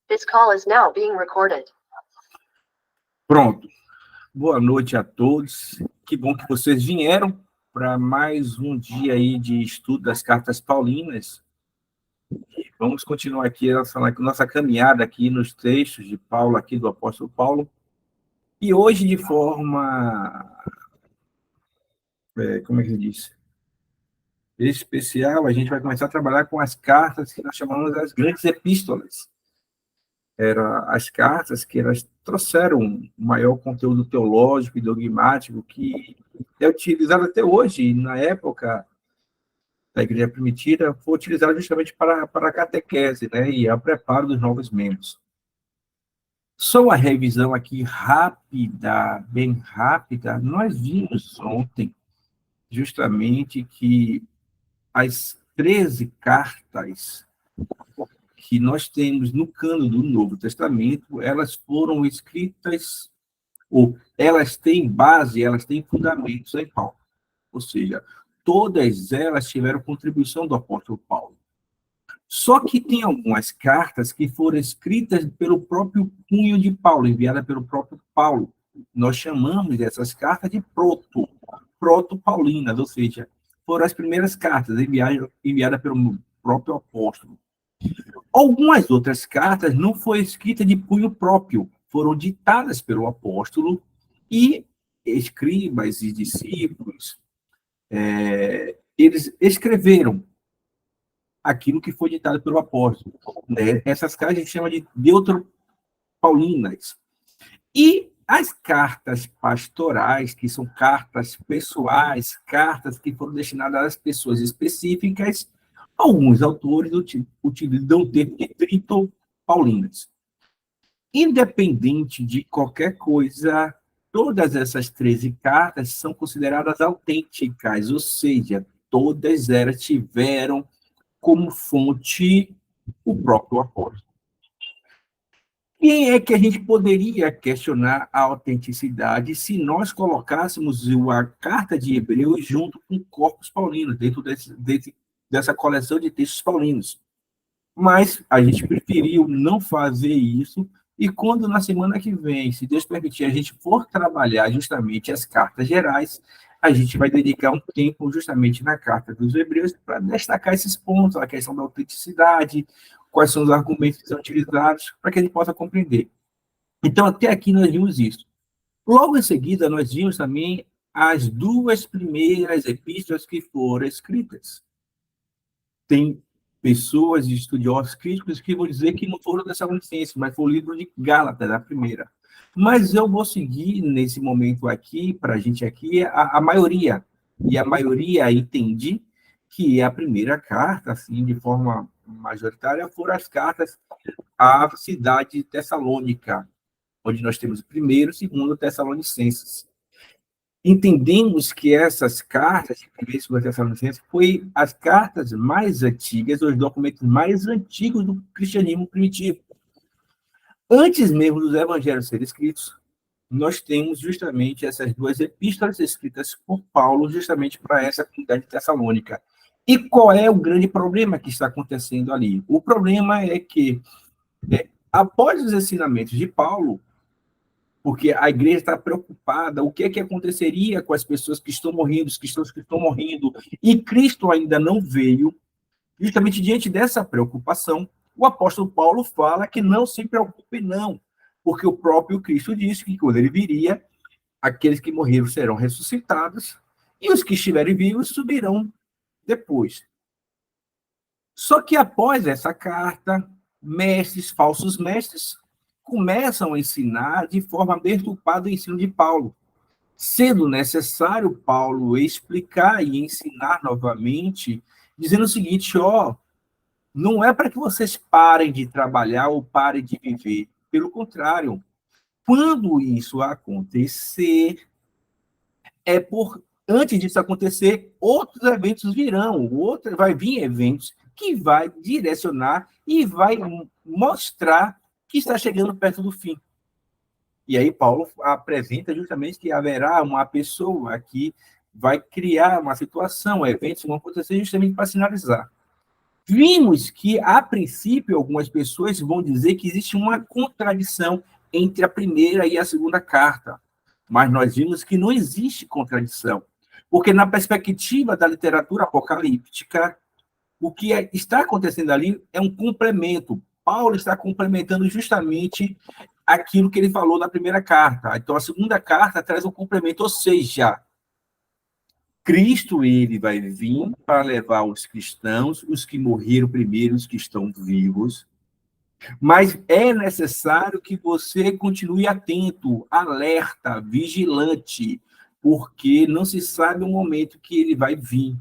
This call is now being recorded. Pronto. Boa noite a todos. Que bom que vocês vieram para mais um dia aí de estudo das cartas paulinas. E vamos continuar aqui a nossa caminhada aqui nos textos de Paulo, aqui do apóstolo Paulo. E hoje, de forma, como é que se diz? Especial, a gente vai começar a trabalhar com as cartas que nós chamamos das grandes epístolas. Eram as cartas que elas trouxeram um maior conteúdo teológico e dogmático que é utilizado até hoje, e na época da igreja primitiva, foi utilizado justamente para a catequese, né, e a preparo dos novos membros. Só uma revisão aqui rápida, bem rápida, nós vimos ontem justamente que as 13 cartas que nós temos no cânon do Novo Testamento, elas foram escritas, ou elas têm base, elas têm fundamentos em Paulo. Ou seja, todas elas tiveram contribuição do apóstolo Paulo. Só que tem algumas cartas que foram escritas pelo próprio punho de Paulo, enviadas pelo próprio Paulo. Nós chamamos essas cartas de proto-paulinas, ou seja, foram as primeiras cartas enviadas pelo próprio apóstolo. Algumas outras cartas não foram escritas de punho próprio, foram ditadas pelo apóstolo e escribas e discípulos, eles escreveram aquilo que foi ditado pelo apóstolo. Essas cartas a gente chama de deuteropaulinas. E as cartas pastorais, que são cartas pessoais, cartas que foram destinadas às pessoas específicas, alguns autores utilizam o termo de tritopaulinas. Independente de qualquer coisa, todas essas 13 cartas são consideradas autênticas, ou seja, todas elas tiveram como fonte o próprio apóstolo. Quem é que a gente poderia questionar a autenticidade se nós colocássemos a carta de Hebreus junto com o Corpus Paulino, dentro dessa coleção de textos paulinos? Mas a gente preferiu não fazer isso, e quando na semana que vem, se Deus permitir, a gente for trabalhar justamente as cartas gerais, a gente vai dedicar um tempo justamente na carta dos Hebreus para destacar esses pontos, a questão da autenticidade, quais são os argumentos que são utilizados, para que a gente possa compreender. Então, até aqui nós vimos isso. Logo em seguida, nós vimos também as duas primeiras epístolas que foram escritas. Tem pessoas e estudiosos críticos que vão dizer que não foram Tessalonicenses, mas foi o livro de Gálatas, a primeira. Mas eu vou seguir nesse momento aqui, para a gente aqui, a maioria. E a maioria entende que a primeira carta, assim, de forma majoritária, foram as cartas à cidade de Tessalônica, onde nós temos o primeiro e o segundo Tessalonicenses. Entendemos que essas cartas, de primeiro e segundo Tessalonicenses, foi as cartas mais antigas, os documentos mais antigos do cristianismo primitivo. Antes mesmo dos evangelhos serem escritos, nós temos justamente essas duas epístolas escritas por Paulo, justamente para essa comunidade de Tessalônica. E qual é o grande problema que está acontecendo ali? O problema é que, após os ensinamentos de Paulo, porque a igreja está preocupada, o que é que aconteceria com as pessoas que estão morrendo, os cristãos que estão morrendo, e Cristo ainda não veio, justamente diante dessa preocupação, o apóstolo Paulo fala que não se preocupe não, porque o próprio Cristo disse que quando ele viria, aqueles que morreram serão ressuscitados, e os que estiverem vivos subirão depois. Só que após essa carta, falsos mestres, começam a ensinar de forma deturpada o ensino de Paulo, sendo necessário Paulo explicar e ensinar novamente, dizendo o seguinte, não é para que vocês parem de trabalhar ou parem de viver, pelo contrário, quando isso acontecer, antes disso acontecer, outros eventos virão, vai vir eventos que vai direcionar e vai mostrar que está chegando perto do fim. E aí Paulo apresenta justamente que haverá uma pessoa que vai criar uma situação, eventos vão acontecer justamente para sinalizar. Vimos que, a princípio, algumas pessoas vão dizer que existe uma contradição entre a primeira e a segunda carta, mas nós vimos que não existe contradição, porque, na perspectiva da literatura apocalíptica, o que está acontecendo ali é um complemento. Paulo está complementando justamente aquilo que ele falou na primeira carta. Então, a segunda carta traz um complemento, ou seja, Cristo, ele vai vir para levar os cristãos, os que morreram primeiro, os que estão vivos, mas é necessário que você continue atento, alerta, vigilante, porque não se sabe o momento que ele vai vir.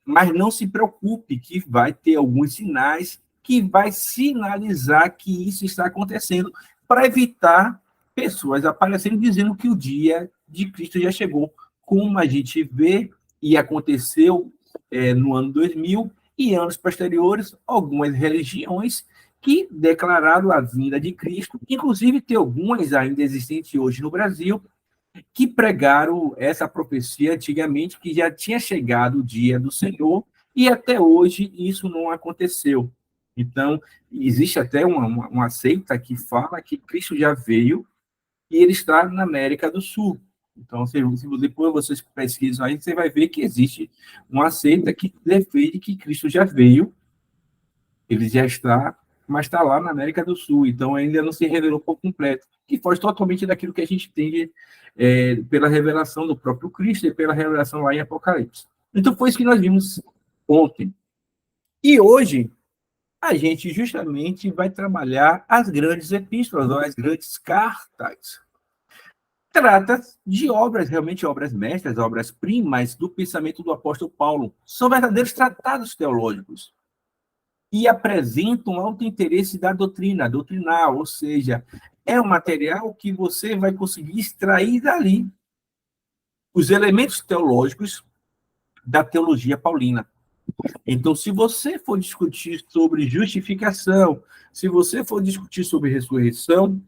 Mas não se preocupe que vai ter alguns sinais que vai sinalizar que isso está acontecendo, para evitar pessoas aparecendo dizendo que o dia de Cristo já chegou, como a gente vê e aconteceu no ano 2000 e anos posteriores, algumas religiões que declararam a vinda de Cristo, inclusive tem algumas ainda existentes hoje no Brasil, que pregaram essa profecia antigamente, que já tinha chegado o dia do Senhor, e até hoje isso não aconteceu. Então, existe até uma seita que fala que Cristo já veio e ele está na América do Sul. Então, se depois vocês pesquisam aí, você vai ver que existe uma seita que defende que Cristo já veio, ele já está, mas está lá na América do Sul. Então, ainda não se revelou por completo, que foge totalmente daquilo que a gente tem pela revelação do próprio Cristo e pela revelação lá em Apocalipse. Então, foi isso que nós vimos ontem. E hoje, a gente justamente vai trabalhar as grandes epístolas, ou as grandes cartas. Trata de obras, realmente obras mestras, obras-primas do pensamento do apóstolo Paulo. São verdadeiros tratados teológicos e apresentam alto interesse da doutrina, doutrinal, ou seja, é um material que você vai conseguir extrair dali os elementos teológicos da teologia paulina. Então, se você for discutir sobre justificação, se você for discutir sobre ressurreição,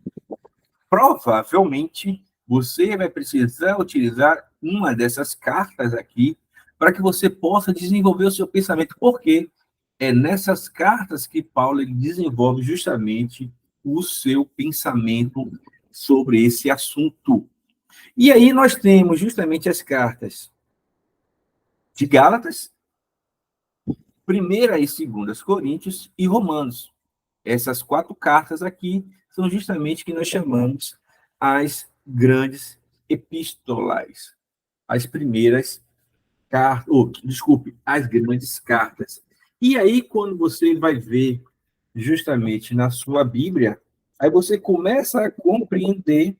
provavelmente você vai precisar utilizar uma dessas cartas aqui para que você possa desenvolver o seu pensamento. Por quê? É nessas cartas que Paulo ele desenvolve justamente o seu pensamento sobre esse assunto. E aí nós temos justamente as cartas de Gálatas, 1ª e 2ª Coríntios e Romanos. Essas 4 cartas aqui são justamente que nós chamamos as grandes epístolas, as primeiras cartas, as grandes cartas. E aí, quando você vai ver justamente na sua Bíblia, aí você começa a compreender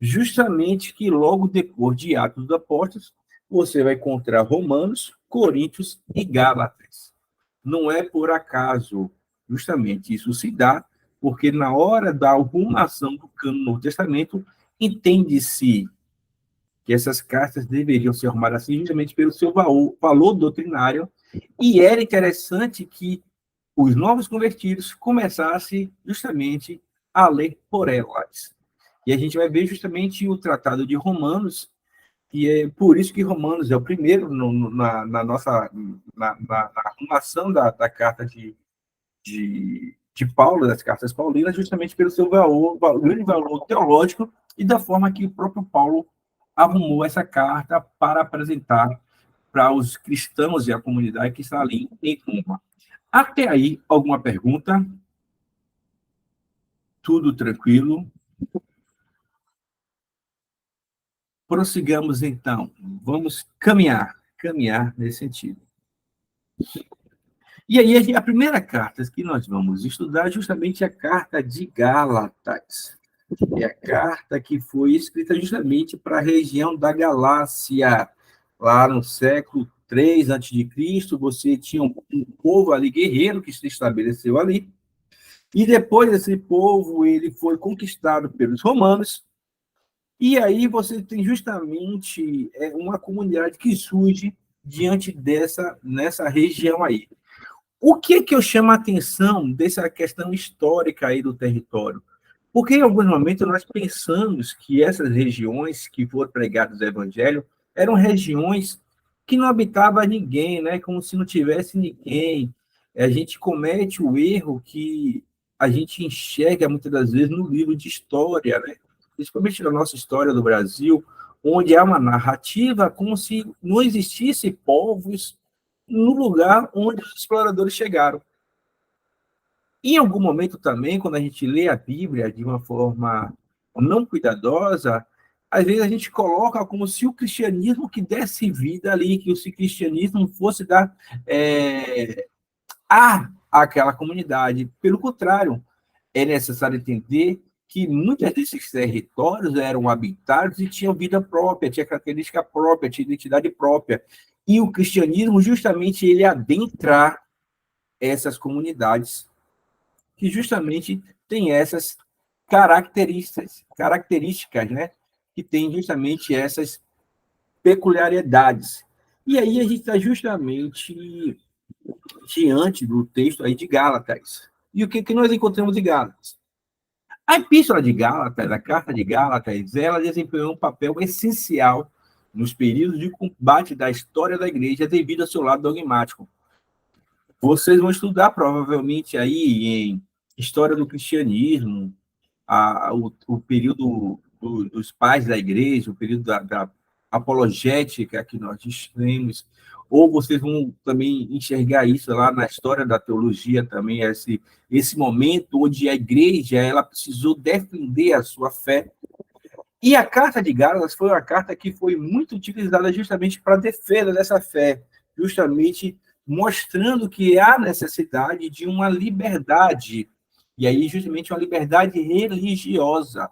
justamente que logo depois de Atos dos Apóstolos, você vai encontrar Romanos, Coríntios e Gálatas. Não é por acaso, justamente isso se dá, porque na hora da arrumação do Cânon do Novo Testamento, entende-se que essas cartas deveriam ser arrumadas assim, justamente pelo seu valor doutrinário, e era interessante que os novos convertidos começassem justamente a ler por elas. E a gente vai ver justamente o Tratado de Romanos, e é por isso que Romanos é o primeiro na arrumação da carta de Paulo, das cartas paulinas, justamente pelo seu grande valor teológico e da forma que o próprio Paulo arrumou essa carta para apresentar para os cristãos e a comunidade que está ali em Roma. Até aí, alguma pergunta? Tudo tranquilo? Prossigamos, então. Vamos caminhar nesse sentido. E aí, a primeira carta que nós vamos estudar é justamente a carta de Gálatas. É a carta que foi escrita justamente para a região da Galácia. Lá no século 3 a.C., você tinha um povo ali guerreiro que se estabeleceu ali. E depois esse povo ele foi conquistado pelos romanos. E aí você tem justamente uma comunidade que surge diante nessa região aí. O que eu chamo a atenção dessa questão histórica aí do território? Porque em alguns momentos nós pensamos que essas regiões que foram pregadas o evangelho eram regiões que não habitava ninguém, né? Como se não tivesse ninguém, a gente comete o erro que a gente enxerga muitas das vezes no livro de história, né? Principalmente na nossa história do Brasil, onde há uma narrativa como se não existisse povos no lugar onde os exploradores chegaram. Em algum momento também, quando a gente lê a Bíblia de uma forma não cuidadosa, às vezes a gente coloca como se o cristianismo que desse vida ali, que o cristianismo fosse dar àquela comunidade. Pelo contrário, é necessário entender que muitos desses territórios eram habitados e tinham vida própria, tinha característica própria, tinha identidade própria. E o cristianismo, justamente, ele adentra essas comunidades que justamente tem essas características, né? Que tem justamente essas peculiaridades. E aí a gente está justamente diante do texto aí de Gálatas. E o que nós encontramos em Gálatas? A epístola de Gálatas, a carta de Gálatas, ela desempenhou um papel essencial nos períodos de combate da história da igreja devido ao seu lado dogmático. Vocês vão estudar provavelmente aí em história do cristianismo, o período dos pais da igreja, o período da apologética que nós temos, ou vocês vão também enxergar isso lá na história da teologia também, esse momento onde a igreja ela precisou defender a sua fé. E a carta de Gálatas foi uma carta que foi muito utilizada justamente para a defesa dessa fé, justamente mostrando que há necessidade de uma liberdade, e aí justamente uma liberdade religiosa.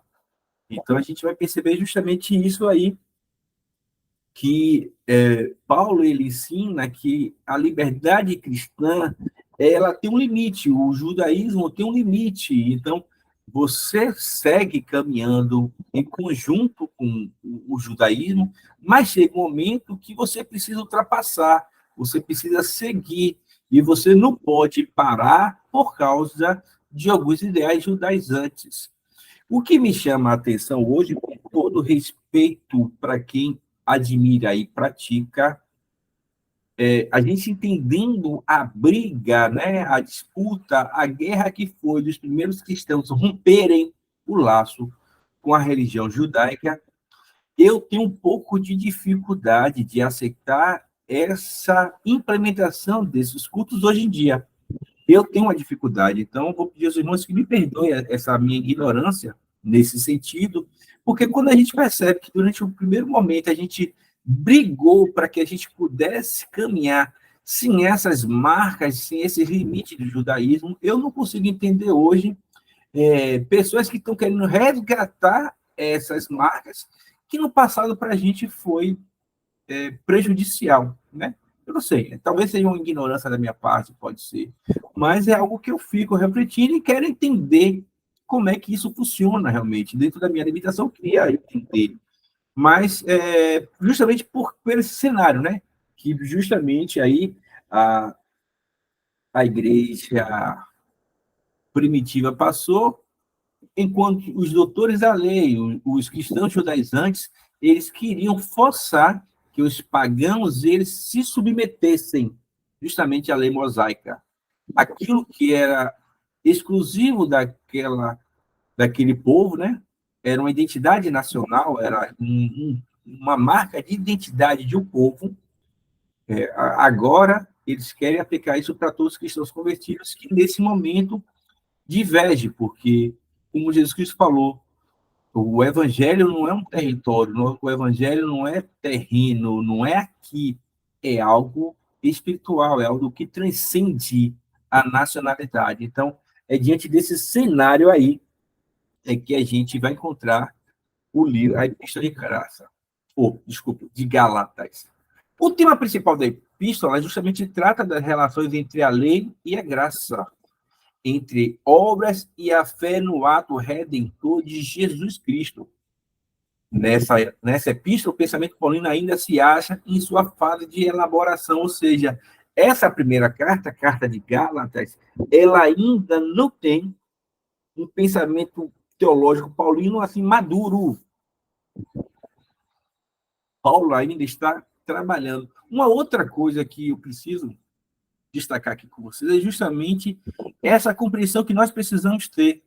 Então a gente vai perceber justamente isso aí, que Paulo ele ensina que a liberdade cristã ela tem um limite, o judaísmo tem um limite, então você segue caminhando em conjunto com o judaísmo, mas chega um momento que você precisa ultrapassar, você precisa seguir, e você não pode parar por causa de alguns ideais judaizantes. O que me chama a atenção hoje, com todo respeito para quem admira e pratica, a gente entendendo a briga, né, a disputa, a guerra que foi dos primeiros cristãos romperem o laço com a religião judaica, eu tenho um pouco de dificuldade de aceitar essa implementação desses cultos hoje em dia. Eu tenho uma dificuldade, então vou pedir aos irmãos que me perdoem essa minha ignorância nesse sentido, porque quando a gente percebe que durante o primeiro momento a gente brigou para que a gente pudesse caminhar sem essas marcas, sem esses limites do judaísmo, eu não consigo entender hoje pessoas que estão querendo resgatar essas marcas que no passado para a gente foi prejudicial, né? Eu não sei, talvez seja uma ignorância da minha parte, pode ser, mas é algo que eu fico refletindo e quero entender como é que isso funciona realmente. Dentro da minha limitação, eu queria entender, mas justamente por esse cenário, né? Que justamente aí a, a igreja primitiva passou, enquanto os doutores da lei, os cristãos judaizantes, eles queriam forçar que os pagãos eles se submetessem justamente à lei mosaica. Aquilo que era exclusivo daquele povo, né? Era uma identidade nacional, era uma marca de identidade de um povo. Agora, eles querem aplicar isso para todos os cristãos convertidos, que nesse momento diverge, porque, como Jesus Cristo falou, o evangelho não é um território, o evangelho não é terreno, não é aqui, é algo espiritual, é algo que transcende a nacionalidade. Então, é diante desse cenário aí que a gente vai encontrar o livro, a Epístola de Graça, desculpa, de Gálatas. O tema principal da epístola justamente trata das relações entre a lei e a graça, entre obras e a fé no ato redentor de Jesus Cristo. Nessa epístola, o pensamento paulino ainda se acha em sua fase de elaboração, ou seja, essa primeira carta, a carta de Gálatas, ela ainda não tem um pensamento teológico paulino assim maduro. Paulo ainda está trabalhando. Uma outra coisa que eu preciso destacar aqui com vocês é justamente essa compreensão que nós precisamos ter.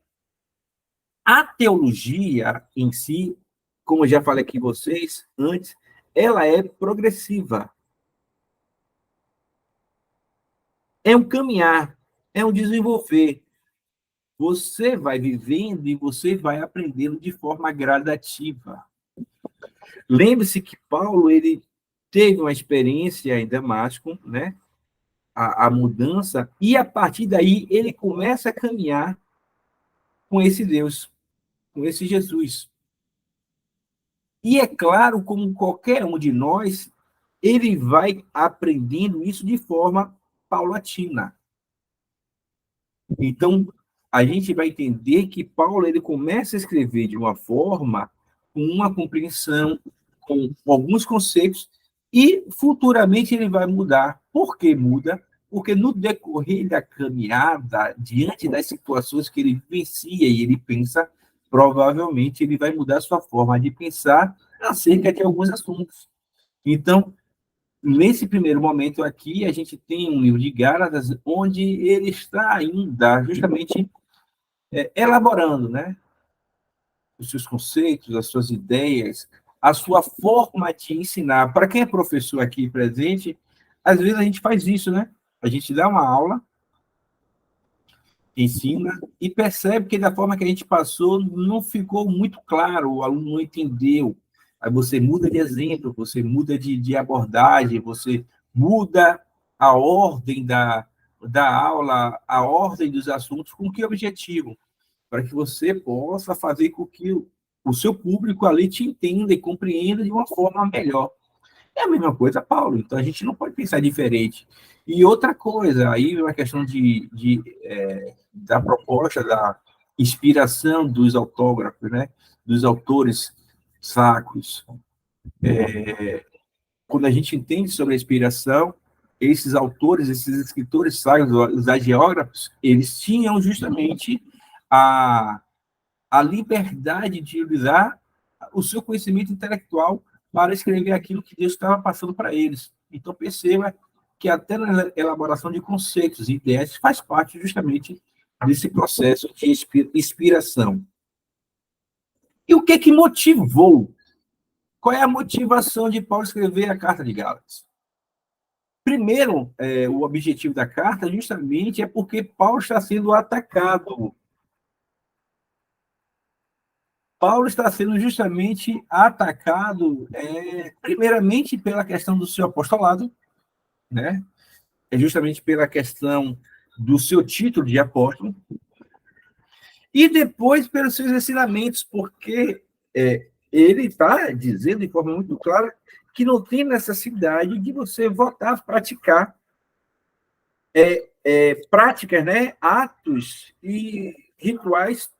A teologia em si, como eu já falei aqui com vocês antes, ela é progressiva. É um caminhar, é um desenvolver. Você vai vivendo e você vai aprendendo de forma gradativa. Lembre-se que Paulo, ele teve uma experiência em Damasco, né? A mudança, e a partir daí ele começa a caminhar com esse Deus, com esse Jesus. E é claro, como qualquer um de nós, ele vai aprendendo isso de forma paulatina. Então, a gente vai entender que Paulo ele começa a escrever de uma forma, com uma compreensão, com alguns conceitos, e futuramente ele vai mudar. Por que muda? Porque no decorrer da caminhada, diante das situações que ele vivencia e ele pensa, provavelmente ele vai mudar sua forma de pensar acerca de alguns assuntos. Então, nesse primeiro momento aqui, a gente tem um livro de Gálatas, onde ele está ainda justamente elaborando, né, os seus conceitos, as suas ideias, a sua forma de ensinar. Para quem é professor aqui presente, às vezes a gente faz isso, né? A gente dá uma aula, ensina e percebe que da forma que a gente passou não ficou muito claro, o aluno não entendeu. Aí você muda de exemplo, você muda de abordagem, você muda a ordem da aula, a ordem dos assuntos, com que objetivo? Para que você possa fazer com que o seu público ali te entenda e compreenda de uma forma melhor. É a mesma coisa, Paulo. Então, a gente não pode pensar diferente. E outra coisa, aí é uma questão da proposta, da inspiração dos autógrafos, né? Dos autores sacros. Quando a gente entende sobre a inspiração, esses autores, esses escritores sacros, os agiógrafos, eles tinham justamente a, a liberdade de usar o seu conhecimento intelectual para escrever aquilo que Deus estava passando para eles. Então, perceba que até na elaboração de conceitos e ideias faz parte justamente desse processo de inspiração. E o que motivou? Qual é a motivação de Paulo escrever a Carta de Gálatas? Primeiro, o objetivo da carta justamente é porque Paulo está sendo atacado. Paulo está sendo justamente atacado, primeiramente pela questão do seu apostolado, né? É justamente pela questão do seu título de apóstolo, e depois pelos seus ensinamentos, porque ele está dizendo de forma muito clara que não tem necessidade de você voltar a praticar práticas, né? Atos e rituais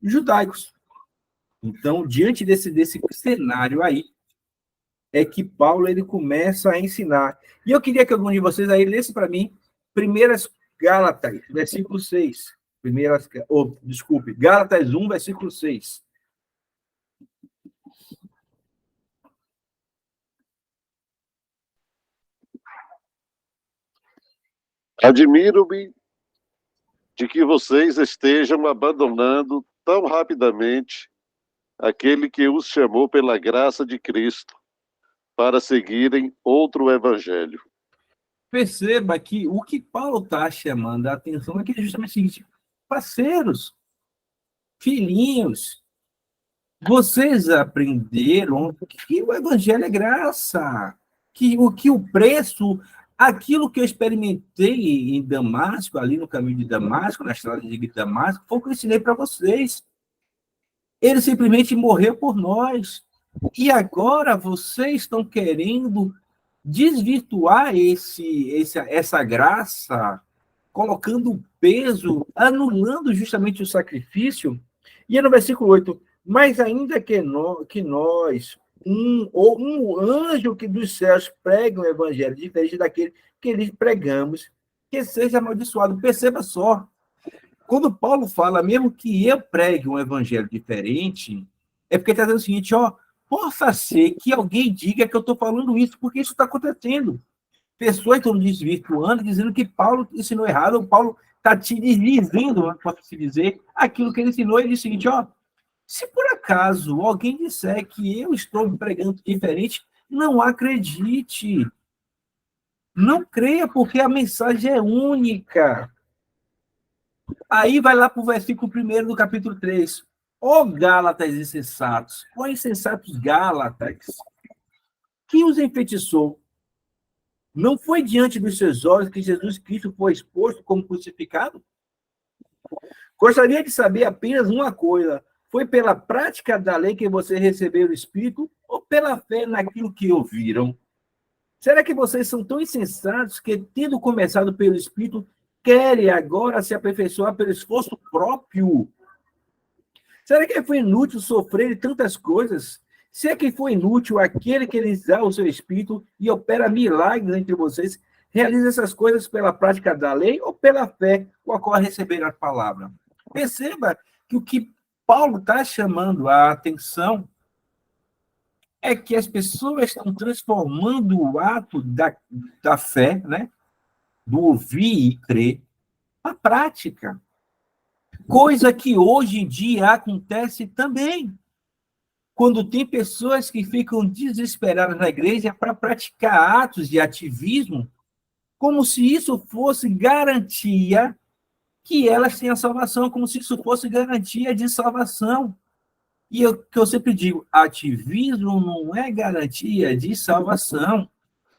judaicos. Então, diante desse cenário aí, é que Paulo ele começa a ensinar. E eu queria que algum de vocês aí lesse para mim primeiras Gálatas, versículo 6. Gálatas 1, versículo 6. Admiro-me de que vocês estejam abandonando tão rapidamente aquele que os chamou pela graça de Cristo para seguirem outro evangelho. Perceba que o que Paulo está chamando a atenção é que é justamente o seguinte: parceiros, filhinhos, vocês aprenderam que o evangelho é graça, que o preço, aquilo que eu experimentei em Damasco, ali no caminho de Damasco, na estrada de Damasco, foi o que eu ensinei para vocês. Ele simplesmente morreu por nós. E agora vocês estão querendo desvirtuar essa graça, colocando peso, anulando justamente o sacrifício. E é no versículo 8, mas ainda que nós, um anjo que dos céus pregue um evangelho diferente daquele que lhes pregamos, que seja amaldiçoado. Perceba só, quando Paulo fala, mesmo que eu pregue um evangelho diferente, é porque está dizendo o seguinte, ó, possa ser que alguém diga que eu estou falando isso, porque isso está acontecendo. pessoas estão desvirtuando, dizendo que Paulo ensinou errado, ou Paulo está te dizendo, pode-se dizer, aquilo que ele ensinou. Ele diz o seguinte, ó, se por acaso alguém disser que eu estou pregando diferente, não acredite. Não creia, porque a mensagem é única. Aí vai lá para o versículo 1 do capítulo 3. Ó Gálatas insensatos, ó insensatos Gálatas, quem os enfeitiçou? Não foi diante dos seus olhos que Jesus Cristo foi exposto como crucificado? Gostaria de saber apenas uma coisa. Foi pela prática da lei que vocês receberam o Espírito ou pela fé naquilo que ouviram? Será que vocês são tão insensatos que, tendo começado pelo Espírito, querem agora se aperfeiçoar pelo esforço próprio? Será que foi inútil sofrer tantas coisas? Se é que foi inútil aquele que lhes dá o seu Espírito e opera milagres entre vocês, realiza essas coisas pela prática da lei ou pela fé com a qual receberam a palavra? Perceba que o que Paulo está chamando a atenção é que as pessoas estão transformando o ato da fé, né, do ouvir e crer, na prática. Coisa que hoje em dia acontece também. Quando tem pessoas que ficam desesperadas na igreja para praticar atos de ativismo, como se isso fosse garantia que elas têm a salvação, como se isso fosse garantia de salvação. E que eu sempre digo, ativismo não é garantia de salvação.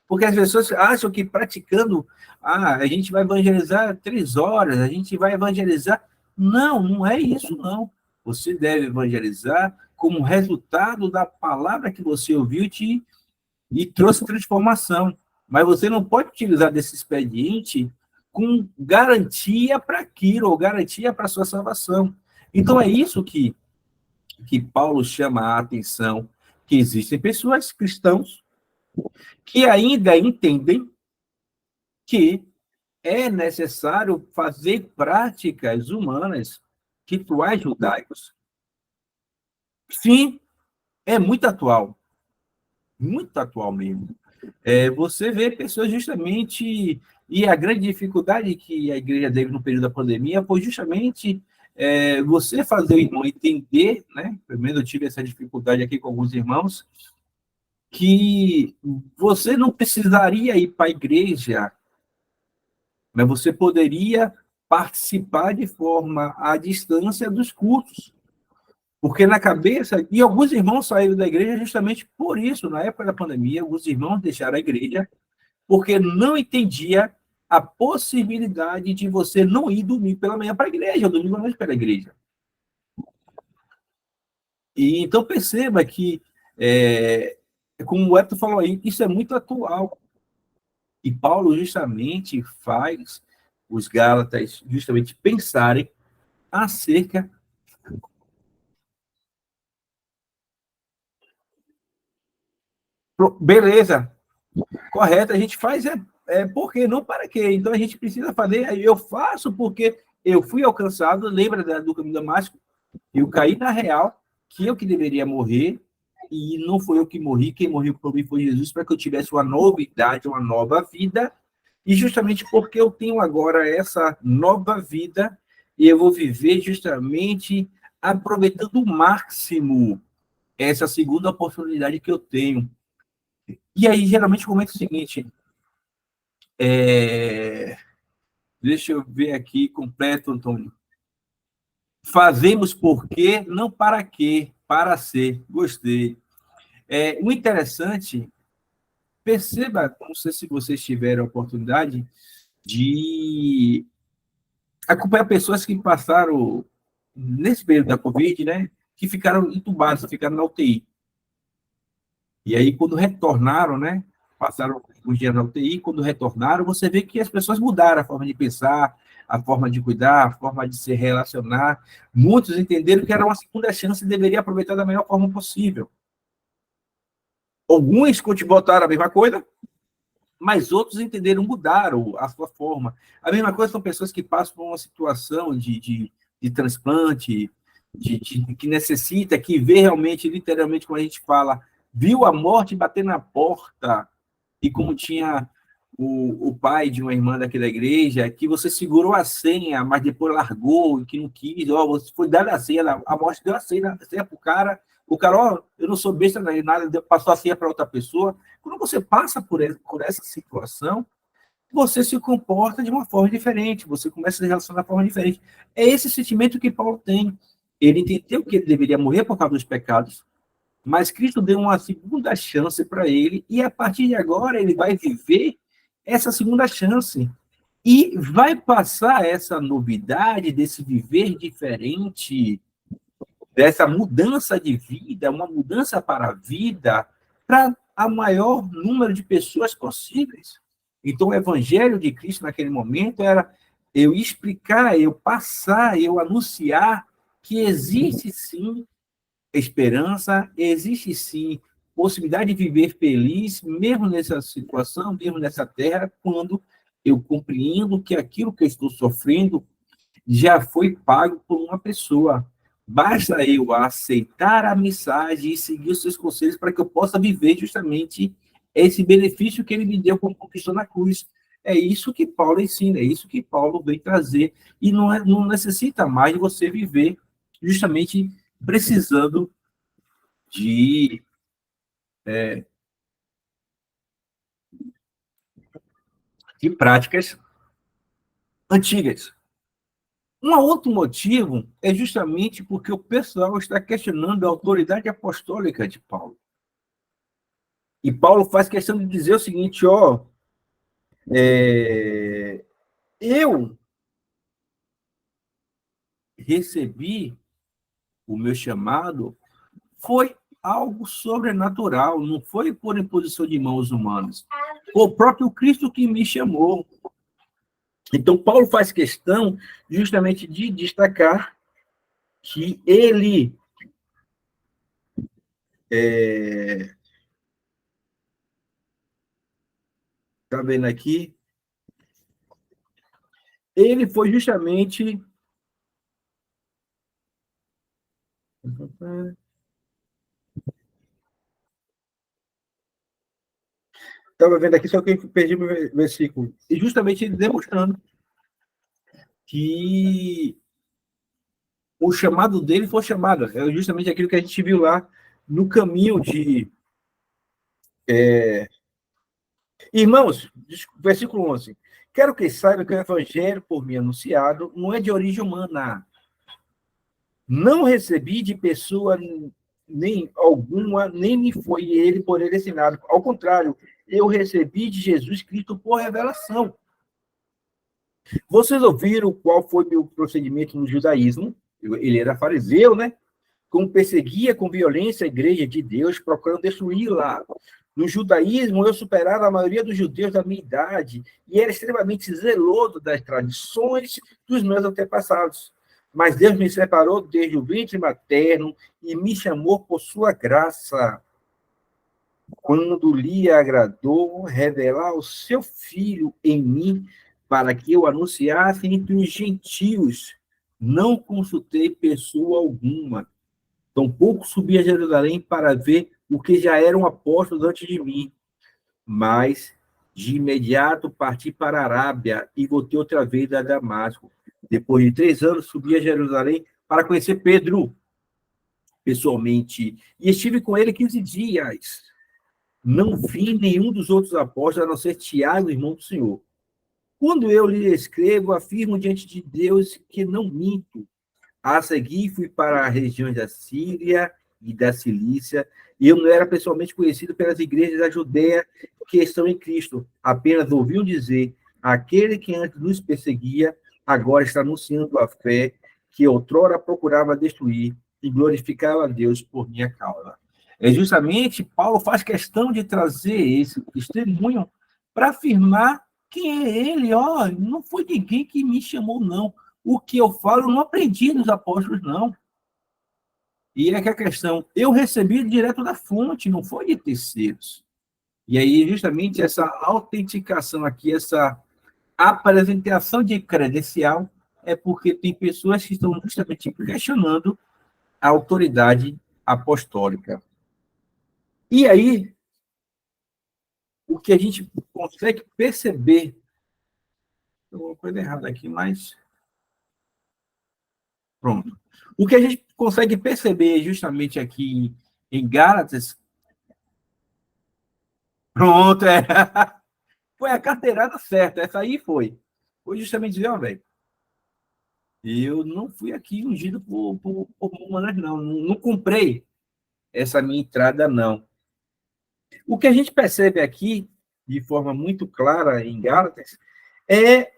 Porque as pessoas acham que praticando, a gente vai evangelizar 3 horas, a gente vai evangelizar. Não, não é isso, não. Você deve evangelizar como resultado da palavra que você ouviu e trouxe transformação. Mas você não pode utilizar desse expediente com garantia para aquilo, ou garantia para a sua salvação. Então, é isso que Paulo chama a atenção, que existem pessoas, cristãos, que ainda entendem que é necessário fazer práticas humanas, rituais judaicos. Sim, é muito atual mesmo. Você vê pessoas justamente, e a grande dificuldade que a igreja teve no período da pandemia foi justamente você fazer o irmão entender, né? Primeiro eu tive essa dificuldade aqui com alguns irmãos, que você não precisaria ir para a igreja, mas você poderia participar de forma à distância dos cultos. Porque na cabeça, e alguns irmãos saíram da igreja justamente por isso, na época da pandemia, alguns irmãos deixaram a igreja porque não entendia a possibilidade de você não ir domingo pela manhã para a igreja, ou domingo à noite para a igreja. E então perceba que, como o Hector falou aí, isso é muito atual. E Paulo justamente faz os Gálatas justamente pensarem acerca. Beleza, correto, a gente faz porque, não para quê. Então a gente precisa fazer, eu faço porque eu fui alcançado, lembra do caminho damasco? Eu caí na real, que eu que deveria morrer, e não foi eu que morri, quem morreu por mim foi Jesus, para que eu tivesse uma novidade, uma nova vida, e justamente porque eu tenho agora essa nova vida, e eu vou viver justamente aproveitando o máximo essa segunda oportunidade que eu tenho. E aí, geralmente, comenta o seguinte, deixa eu ver aqui, completo, Antônio. Fazemos por quê, não para quê, para ser. Gostei. O interessante, perceba, não sei se vocês tiveram a oportunidade de acompanhar pessoas que passaram, nesse período da Covid, né, que ficaram entubados, ficaram na UTI. E aí, quando retornaram, né, passaram uns dias na UTI, quando retornaram, você vê que as pessoas mudaram a forma de pensar, a forma de cuidar, a forma de se relacionar. Muitos entenderam que era uma segunda chance e deveria aproveitar da melhor forma possível. Alguns botaram a mesma coisa, mas outros entenderam, mudaram a sua forma. A mesma coisa são pessoas que passam por uma situação de transplante, que necessita, que vê realmente, literalmente, como a gente fala, viu a morte bater na porta, e como tinha o pai de uma irmã daquela igreja, que você segurou a senha, mas depois largou e que não quis, ó, você foi dada a senha, a morte deu a senha para o cara, ó, eu não sou besta nem nada, passou a senha para outra pessoa. Quando você passa por essa situação, você se comporta de uma forma diferente, você começa a se relacionar de uma forma diferente. É esse sentimento que Paulo tem. Ele entendeu que ele deveria morrer por causa dos pecados, mas Cristo deu uma segunda chance para ele, e a partir de agora ele vai viver essa segunda chance. E vai passar essa novidade desse viver diferente, dessa mudança de vida, uma mudança para a vida, para a maior número de pessoas possíveis. Então, o evangelho de Cristo naquele momento era eu explicar, eu passar, eu anunciar que existe sim esperança, existe sim possibilidade de viver feliz, mesmo nessa situação, mesmo nessa terra, quando eu compreendo que aquilo que eu estou sofrendo já foi pago por uma pessoa. Basta eu aceitar a mensagem e seguir os seus conselhos para que eu possa viver justamente esse benefício que ele me deu como conquistou na cruz. É isso que Paulo ensina, é isso que Paulo vem trazer. E não necessita mais de você viver justamente precisando de, de práticas antigas. Um outro motivo é justamente porque o pessoal está questionando a autoridade apostólica de Paulo. E Paulo faz questão de dizer o seguinte, ó, eu recebi o meu chamado, foi algo sobrenatural, não foi por imposição de mãos humanas. Foi o próprio Cristo que me chamou. Então, Paulo faz questão justamente de destacar que ele tá vendo aqui? Ele foi justamente estava vendo aqui, só que eu perdi o versículo. E justamente ele demonstrando que o chamado dele foi chamado. É justamente aquilo que a gente viu lá no caminho de... Irmãos, versículo 11. Quero que saiba que o evangelho por mim anunciado não é de origem humana. Não recebi de pessoa nem alguma, nem me foi ele por ele ensinado. Ao contrário, eu recebi de Jesus Cristo por revelação. Vocês ouviram qual foi meu procedimento no judaísmo? Ele era fariseu, né? Como perseguia com violência a igreja de Deus, procurando destruí-la. No judaísmo, eu superava a maioria dos judeus da minha idade e era extremamente zeloso das tradições dos meus antepassados. Mas Deus me separou desde o ventre materno e me chamou por sua graça, quando lhe agradou revelar o seu Filho em mim, para que eu anunciasse entre os gentios. Não consultei pessoa alguma. Tampouco subi a Jerusalém para ver o que já eram apóstolos antes de mim. Mas, de imediato, parti para a Arábia e voltei outra vez a Damasco. Depois de 3 anos, subi a Jerusalém para conhecer Pedro pessoalmente. E estive com ele 15 dias. Não vi nenhum dos outros apóstolos, a não ser Tiago, irmão do Senhor. Quando eu lhe escrevo, afirmo diante de Deus que não minto. A seguir, fui para a região da Síria e da Cilícia, e eu não era pessoalmente conhecido pelas igrejas da Judéia que estão em Cristo. Apenas ouviam dizer, aquele que antes nos perseguia, agora está anunciando a fé que outrora procurava destruir e glorificava a Deus por minha causa. É justamente, Paulo faz questão de trazer esse testemunho para afirmar quem é ele. Ó, não foi ninguém que me chamou, não. O que eu falo, eu não aprendi dos apóstolos, não. E é que a questão, eu recebi direto da fonte, não foi de terceiros. E aí, justamente, essa autenticação aqui, essa apresentação de credencial, é porque tem pessoas que estão justamente questionando a autoridade apostólica. E aí, o que a gente consegue perceber, uma coisa errada aqui, mas pronto. O que a gente consegue perceber justamente aqui em Gálatas, pronto, foi a carteirada certa, essa aí foi. Foi justamente dizer, ó, velho, eu não fui aqui ungido por humanas, não comprei essa minha entrada, não. O que a gente percebe aqui, de forma muito clara em Gálatas, é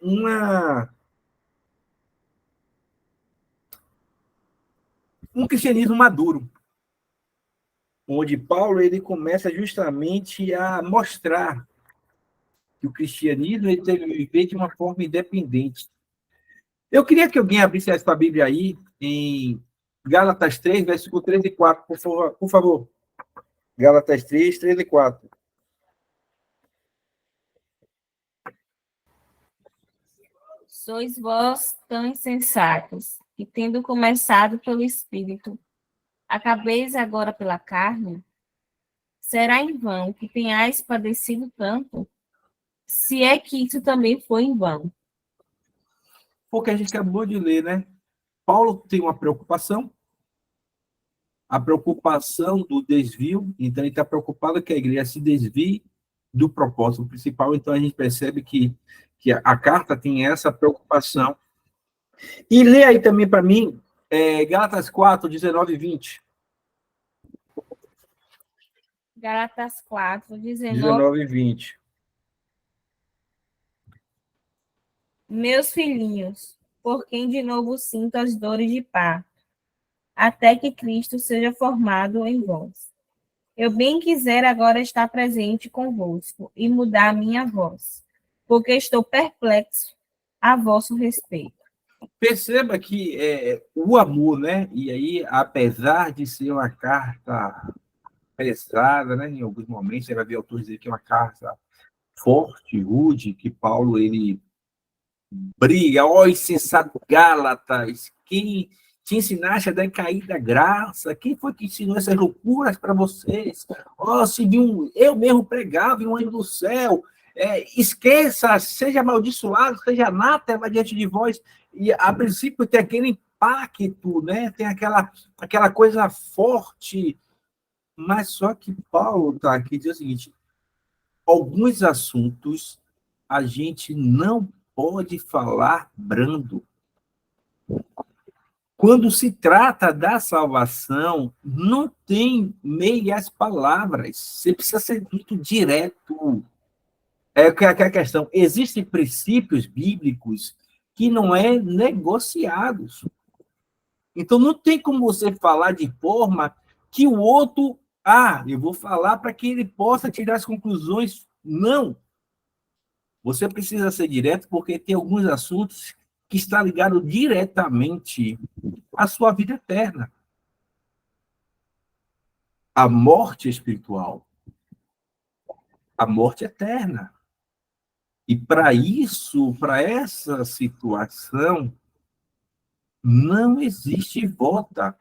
um cristianismo maduro, onde Paulo ele começa justamente a mostrar que o cristianismo ele deve viver de uma forma independente. Eu queria que alguém abrisse essa Bíblia aí em Gálatas 3, versículo 3 e 4, por favor. Gálatas 3, 3 e 4. Sois vós tão insensatos, que tendo começado pelo Espírito, acabeis agora pela carne? Será em vão que tenhais padecido tanto? Se é que isso também foi em vão. Porque a gente acabou de ler, né? Paulo tem uma preocupação, a preocupação do desvio, então ele está preocupado que a igreja se desvie do propósito principal, então a gente percebe que a carta tem essa preocupação. E lê aí também para mim, Gálatas 4, 19 e 20. Gálatas 4, 19. 19 e 20. Meus filhinhos, por quem de novo sinto as dores de parto, até que Cristo seja formado em vós. Eu bem quisera agora estar presente convosco e mudar a minha voz, porque estou perplexo a vosso respeito. Perceba que o amor, né? E aí, apesar de ser uma carta pesada, né? Em alguns momentos, você vai ver autores dizer que é uma carta forte, rude, que Paulo ele briga, ó, insensato Gálatas, quem te ensinaste a decair da graça? Quem foi que ensinou essas loucuras para vocês? Ó, se eu mesmo pregava em um anjo do céu, esqueça, seja amaldiçoado, seja anátema diante de vós. E a princípio tem aquele impacto, né? Tem aquela coisa forte, mas só que Paulo está aqui diz o seguinte: alguns assuntos a gente não pode falar brando. Quando se trata da salvação, não tem meias palavras. Você precisa ser muito direto. É a questão. Existem princípios bíblicos que não é negociados. Então, não tem como você falar de forma que o outro... eu vou falar para que ele possa tirar as conclusões. Não. Você precisa ser direto porque tem alguns assuntos que estão ligados diretamente à sua vida eterna. A morte espiritual. A morte eterna. E para isso, para essa situação, não existe volta.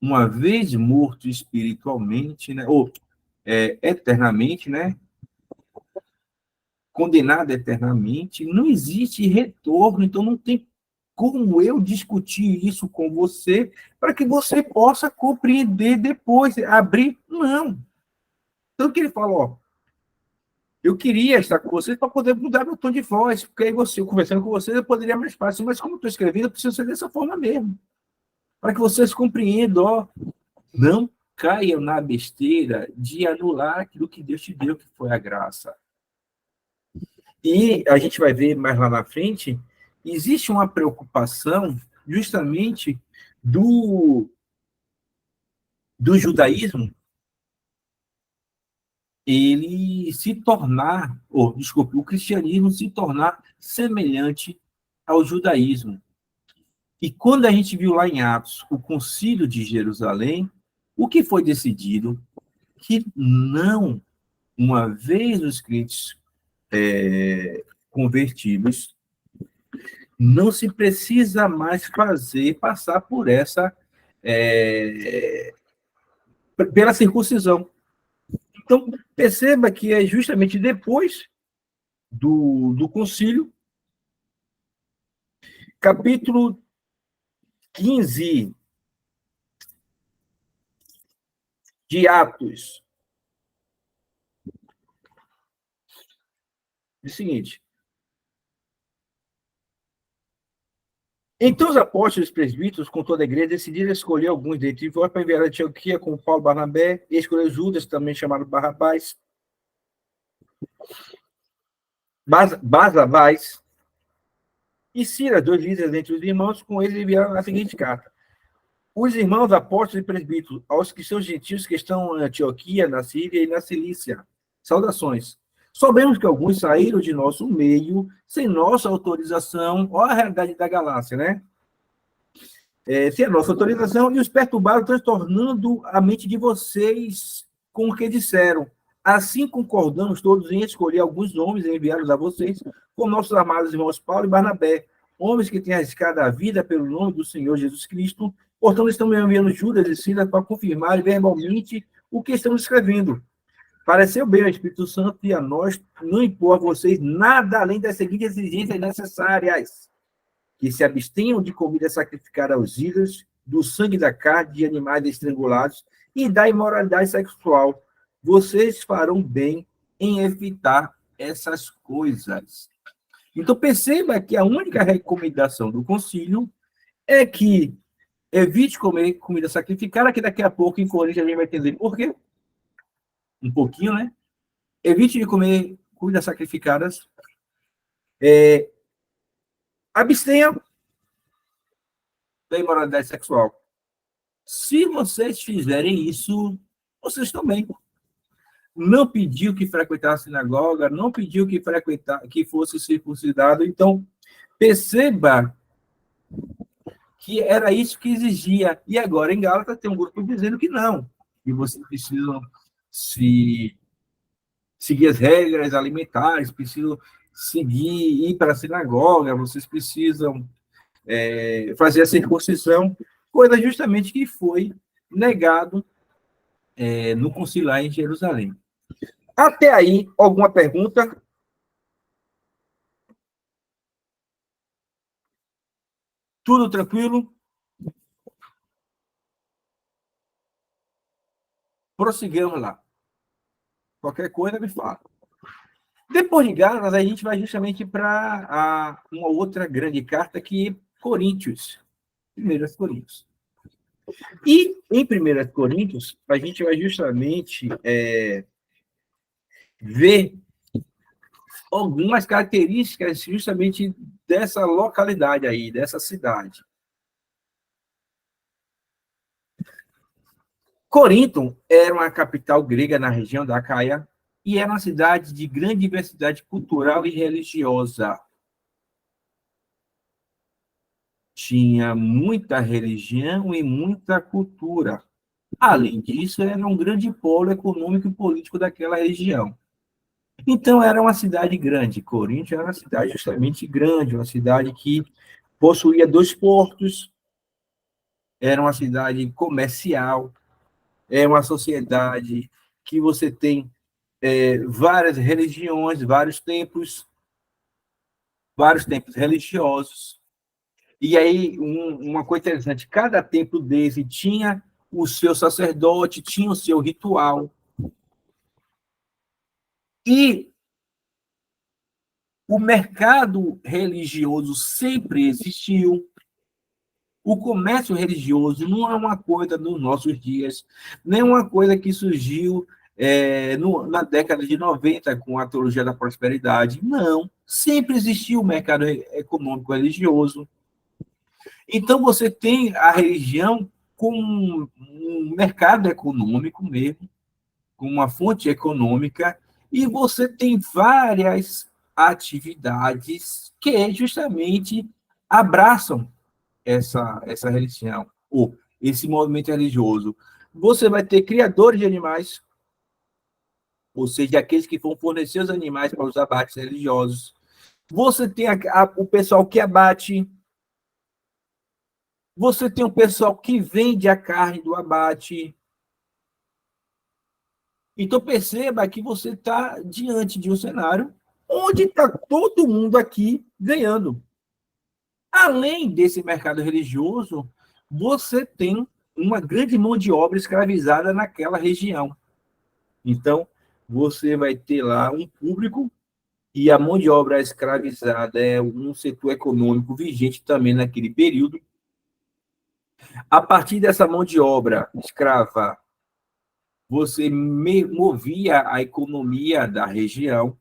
Uma vez morto espiritualmente, né? Ou eternamente, né? Condenado eternamente, não existe retorno, então não tem como eu discutir isso com você para que você possa compreender depois, abrir, não. Então, que ele fala, ó, eu queria estar com vocês para poder mudar meu tom de voz, porque aí eu conversando com vocês, eu poderia mais fácil, mas como eu estou escrevendo, eu preciso ser dessa forma mesmo, para que vocês compreendam, ó, não caiam na besteira de anular aquilo que Deus te deu, que foi a graça. E a gente vai ver mais lá na frente, existe uma preocupação justamente do judaísmo ele se tornar, desculpe, o cristianismo se tornar semelhante ao judaísmo. E quando a gente viu lá em Atos o concílio de Jerusalém, o que foi decidido? Que não, uma vez os crentes convertidos, não se precisa mais passar por essa pela circuncisão. Então, perceba que é justamente depois do concílio, capítulo 15 de Atos, é o seguinte: então os apóstolos e presbíteros, com toda a igreja, decidiram escolher alguns dentre vós para enviar a Antioquia, como Paulo Barnabé, e escolheu Judas, também chamado Barrabás, Basavás e Silas, 2 líderes entre os irmãos. Com eles enviaram a seguinte carta: os irmãos apóstolos e presbíteros, aos cristãos gentios que estão em Antioquia, na Síria e na Cilícia, saudações. Soubemos que alguns saíram de nosso meio sem nossa autorização. Olha a realidade da Galácia, né? Sem a nossa autorização, e os perturbaram, transtornando a mente de vocês com o que disseram. Assim concordamos todos em escolher alguns homens enviados a vocês, com nossos amados irmãos Paulo e Barnabé, homens que têm arriscado a vida pelo nome do Senhor Jesus Cristo. Portanto, estamos enviando Judas e Silas para confirmar verbalmente o que estamos escrevendo. Pareceu bem ao Espírito Santo e a nós não impor a vocês nada além das seguintes exigências necessárias: que se abstenham de comida sacrificada aos ídolos, do sangue da carne de animais estrangulados e da imoralidade sexual. Vocês farão bem em evitar essas coisas. Então, perceba que a única recomendação do concílio é que evite comer comida sacrificada, que daqui a pouco em Coríntios a gente vai entender por quê. Um pouquinho, né? Evite de comer comidas sacrificadas. Abstenha da imoralidade sexual. Se vocês fizerem isso, vocês estão bem. Não pediu que frequentasse a sinagoga, não pediu que fosse circuncidado. Então, perceba que era isso que exigia. E agora, em Gálatas, tem um grupo dizendo que não, que vocês precisam seguir as regras alimentares, precisam ir para a sinagoga, vocês precisam fazer a circuncisão, coisa justamente que foi negado no concílio lá em Jerusalém. Até aí, alguma pergunta? Tudo tranquilo? Prossigamos lá. Qualquer coisa, me fala. Depois de Gálatas, a gente vai justamente para uma outra grande carta, que é Coríntios. 1 Coríntios. E em 1 Coríntios, a gente vai justamente ver algumas características justamente dessa localidade aí, dessa cidade. Corinto era uma capital grega na região da Acaia e era uma cidade de grande diversidade cultural e religiosa. Tinha muita religião e muita cultura. Além disso, era um grande polo econômico e político daquela região. Então, era uma cidade grande. Corinto era uma cidade justamente grande, uma cidade que possuía 2 portos, era uma cidade comercial, é uma sociedade que você tem várias religiões, vários templos religiosos. E aí, uma coisa interessante, cada templo desse tinha o seu sacerdote, tinha o seu ritual. E o mercado religioso sempre existiu. O comércio religioso não é uma coisa dos nossos dias, nem uma coisa que surgiu na década de 90 com a teologia da prosperidade. Não, sempre existiu o mercado econômico religioso. Então, você tem a religião como um mercado econômico mesmo, como uma fonte econômica, e você tem várias atividades que justamente abraçam essa religião, ou esse movimento religioso. Você vai ter criadores de animais, ou seja, aqueles que vão fornecer os animais para os abates religiosos. Você tem o pessoal que abate. Você tem o pessoal que vende a carne do abate. Então, perceba que você está diante de um cenário onde está todo mundo aqui ganhando. Além desse mercado religioso, você tem uma grande mão de obra escravizada naquela região. Então, você vai ter lá um público e a mão de obra escravizada é um setor econômico vigente também naquele período. A partir dessa mão de obra escrava, você movia a economia da região,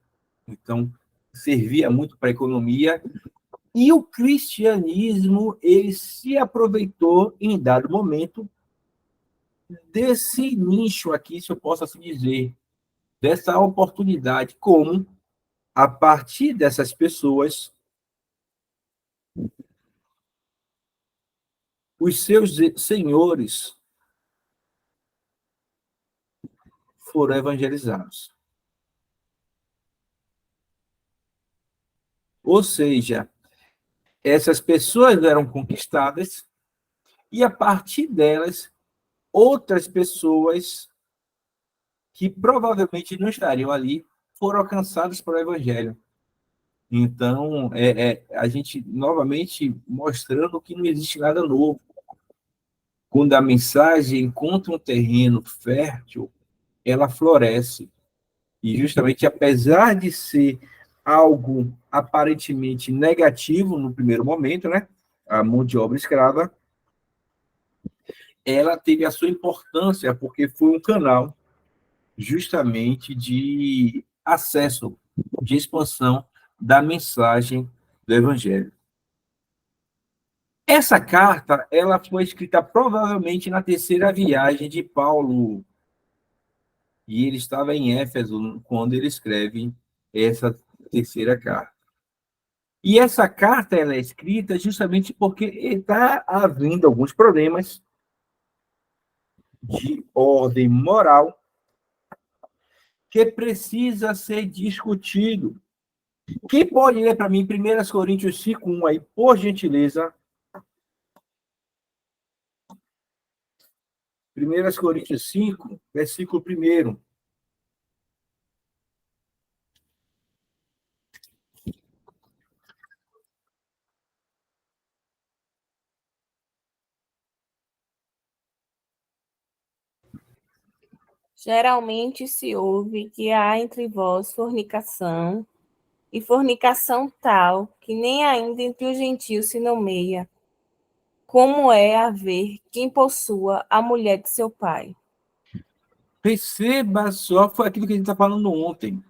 então servia muito para a economia, e o cristianismo ele se aproveitou em dado momento desse nicho aqui, se eu posso assim dizer, dessa oportunidade, como a partir dessas pessoas os seus senhores foram evangelizados. Ou seja, essas pessoas eram conquistadas e, a partir delas, outras pessoas que provavelmente não estariam ali foram alcançadas pelo Evangelho. Então, a gente novamente mostrando que não existe nada novo. Quando a mensagem encontra um terreno fértil, ela floresce. E justamente, apesar de ser algo aparentemente negativo no primeiro momento, né? A mão de obra escrava, ela teve a sua importância porque foi um canal justamente de acesso, de expansão da mensagem do Evangelho. Essa carta, ela foi escrita provavelmente na terceira viagem de Paulo, e ele estava em Éfeso quando ele escreve essa terceira carta. E essa carta ela é escrita justamente porque está havendo alguns problemas de ordem moral que precisa ser discutido. Quem pode ler para mim 1 Coríntios 5:1 aí, por gentileza? 1 Coríntios 5, versículo 1. Geralmente se ouve que há entre vós fornicação, e fornicação tal que nem ainda entre os gentios se nomeia, como é haver quem possua a mulher de seu pai. Perceba só, foi aquilo que a gente está falando ontem.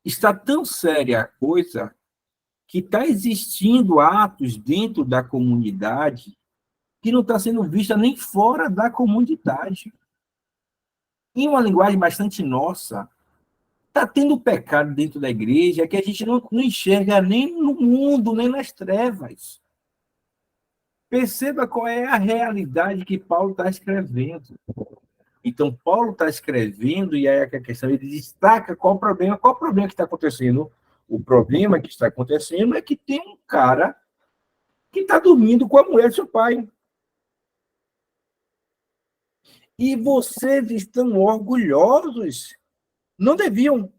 Está tão séria a coisa que está existindo atos dentro da comunidade que não está sendo vista nem fora da comunidade. Em uma linguagem bastante nossa, está tendo pecado dentro da igreja que a gente não enxerga nem no mundo, nem nas trevas. Perceba qual é a realidade que Paulo está escrevendo. Então, Paulo está escrevendo, e aí a questão, ele destaca qual o problema que está acontecendo. O problema que está acontecendo é que tem um cara que está dormindo com a mulher do seu pai. E vocês estão orgulhosos. Não deviam,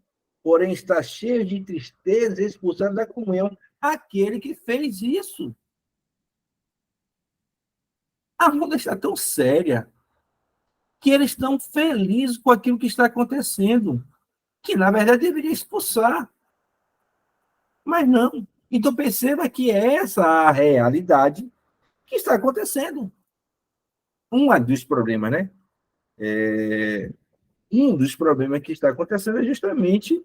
porém, estar cheios de tristeza e expulsados da comunhão aquele que fez isso. A onda está tão séria que eles estão felizes com aquilo que está acontecendo, que, na verdade, deveria expulsar. Mas não. Então, perceba que é essa a realidade que está acontecendo. Um dos problemas, né? Um dos problemas que está acontecendo é justamente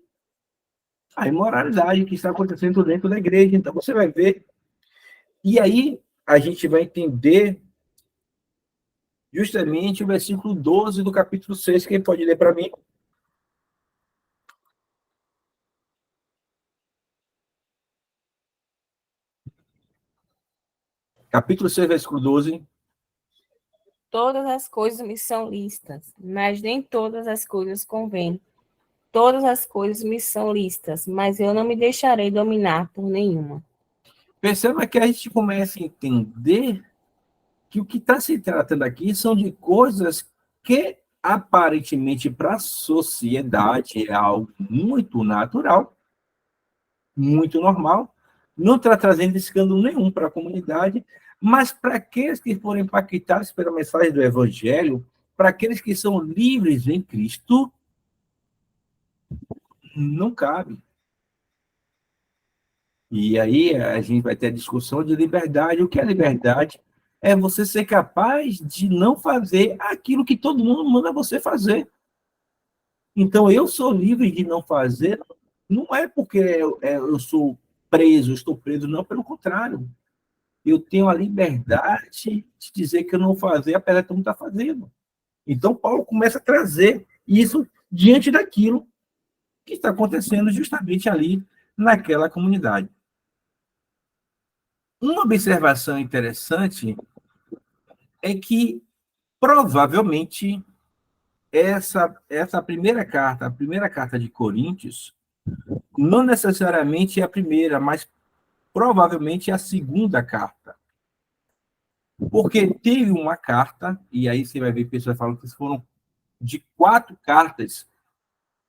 a imoralidade que está acontecendo dentro da igreja. Então, você vai ver. E aí, a gente vai entender justamente o versículo 12 do capítulo 6. Quem pode ler para mim? Capítulo 6, versículo 12. Todas as coisas me são lícitas, mas nem todas as coisas convêm. Todas as coisas me são lícitas, mas eu não me deixarei dominar por nenhuma. Perceba que a gente começa a entender que o que está se tratando aqui são de coisas que aparentemente para a sociedade é algo muito natural, muito normal, não está trazendo escândalo nenhum para a comunidade, mas para aqueles que forem impactados pela mensagem do Evangelho, para aqueles que são livres em Cristo, não cabe. E aí a gente vai ter a discussão de liberdade. O que é liberdade? É você ser capaz de não fazer aquilo que todo mundo manda você fazer. Então, eu sou livre de não fazer, não é porque eu sou preso, estou preso, não, pelo contrário. Eu tenho a liberdade de dizer que eu não vou fazer, apesar de todo mundo estar fazendo. Então, Paulo começa a trazer isso diante daquilo que está acontecendo justamente ali naquela comunidade. Uma observação interessante é que, provavelmente, essa primeira carta, a primeira carta de Coríntios, não necessariamente é a primeira, mas provavelmente é a segunda carta. Porque teve uma carta, e aí você vai ver pessoas falando que foram de 4 cartas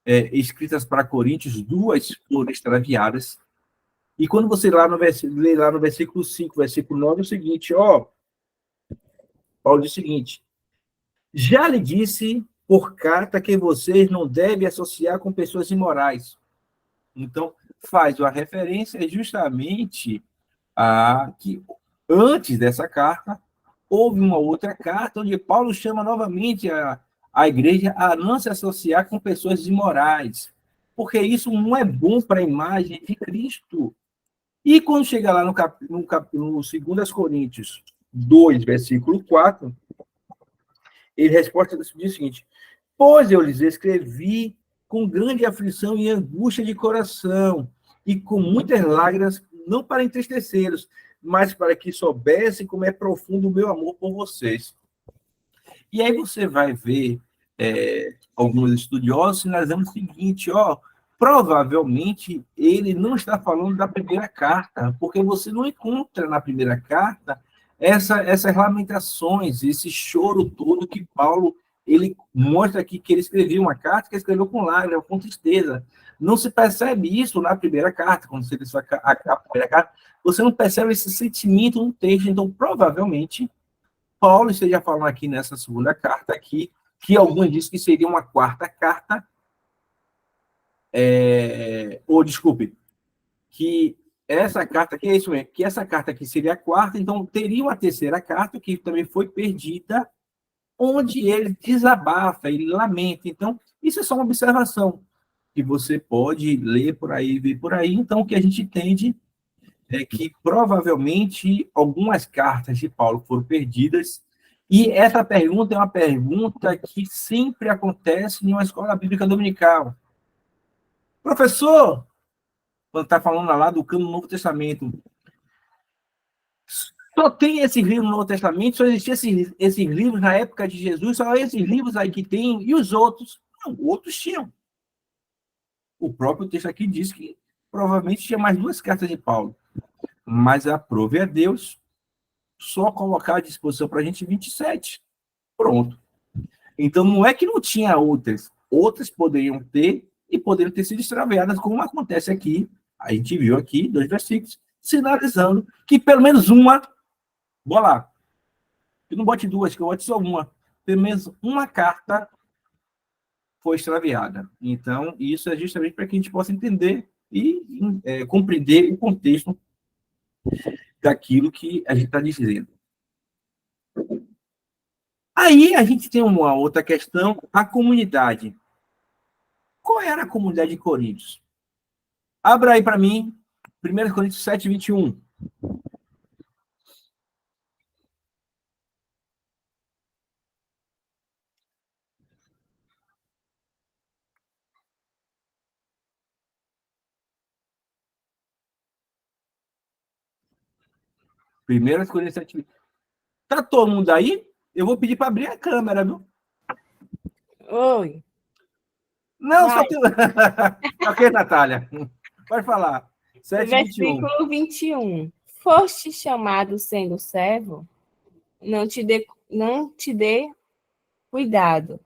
escritas para Coríntios, 2 foram extraviadas. E quando você lê lá no versículo 5, versículo 9, é o seguinte, Paulo diz o seguinte: já lhe disse por carta que vocês não devem associar com pessoas imorais. Então, faz uma referência justamente a que antes dessa carta, houve uma outra carta onde Paulo chama novamente a igreja a não se associar com pessoas imorais, porque isso não é bom para a imagem de Cristo. E quando chega lá no 2 Coríntios 2, versículo 4, ele responde diz o seguinte: pois eu lhes escrevi com grande aflição e angústia de coração, e com muitas lágrimas, não para entristecê-los, mas para que soubessem como é profundo o meu amor por vocês. E aí você vai ver alguns estudiosos sinalizando o seguinte, provavelmente ele não está falando da primeira carta, porque você não encontra na primeira carta essas lamentações, esse choro todo que Paulo ele mostra aqui que ele escreveu uma carta que escreveu com lágrimas, com tristeza. Não se percebe isso na primeira carta, quando você lê a primeira carta, você não percebe esse sentimento no texto. Então, provavelmente, Paulo esteja falando aqui nessa segunda carta aqui, que alguns dizem que seria uma quarta carta, desculpe, que essa carta aqui é isso mesmo, que essa carta aqui seria a quarta, então teria uma terceira carta que também foi perdida, onde ele desabafa, ele lamenta. Então, isso é só uma observação que você pode ler por aí, ver por aí. Então, o que a gente entende é que provavelmente algumas cartas de Paulo foram perdidas, e essa pergunta é uma pergunta que sempre acontece em uma escola bíblica dominical. Professor, quando está falando lá do cano do Novo Testamento, só tem esses livros no Novo Testamento, só existiam esses livros na época de Jesus, só esses livros aí que tem, e os outros? Não, outros tinham. O próprio texto aqui diz que provavelmente tinha mais 2 cartas de Paulo, mas aprove a Deus só colocar à disposição para a gente 27. Pronto. Então, não é que não tinha outras. Outras poderiam ter e poderiam ter sido extraviadas, como acontece aqui. A gente viu aqui 2 versículos, sinalizando que pelo menos uma, vou lá, que não bote 2, que eu bote só uma, pelo menos uma carta foi extraviada. Então, isso é justamente para que a gente possa entender e compreender o contexto daquilo que a gente está dizendo. Aí a gente tem uma outra questão, a comunidade. Qual era a comunidade de Coríntios? Abra aí para mim, 1 Coríntios 7, 21. Primeiro Coríntios 7, 21. Tá todo mundo aí? Eu vou pedir para abrir a câmera, viu? Oi. Não, Vai. só tem... Ok, Natália. Pode falar. 7, 21. Versículo 21. Foste chamado sendo servo? Não te dê cuidado.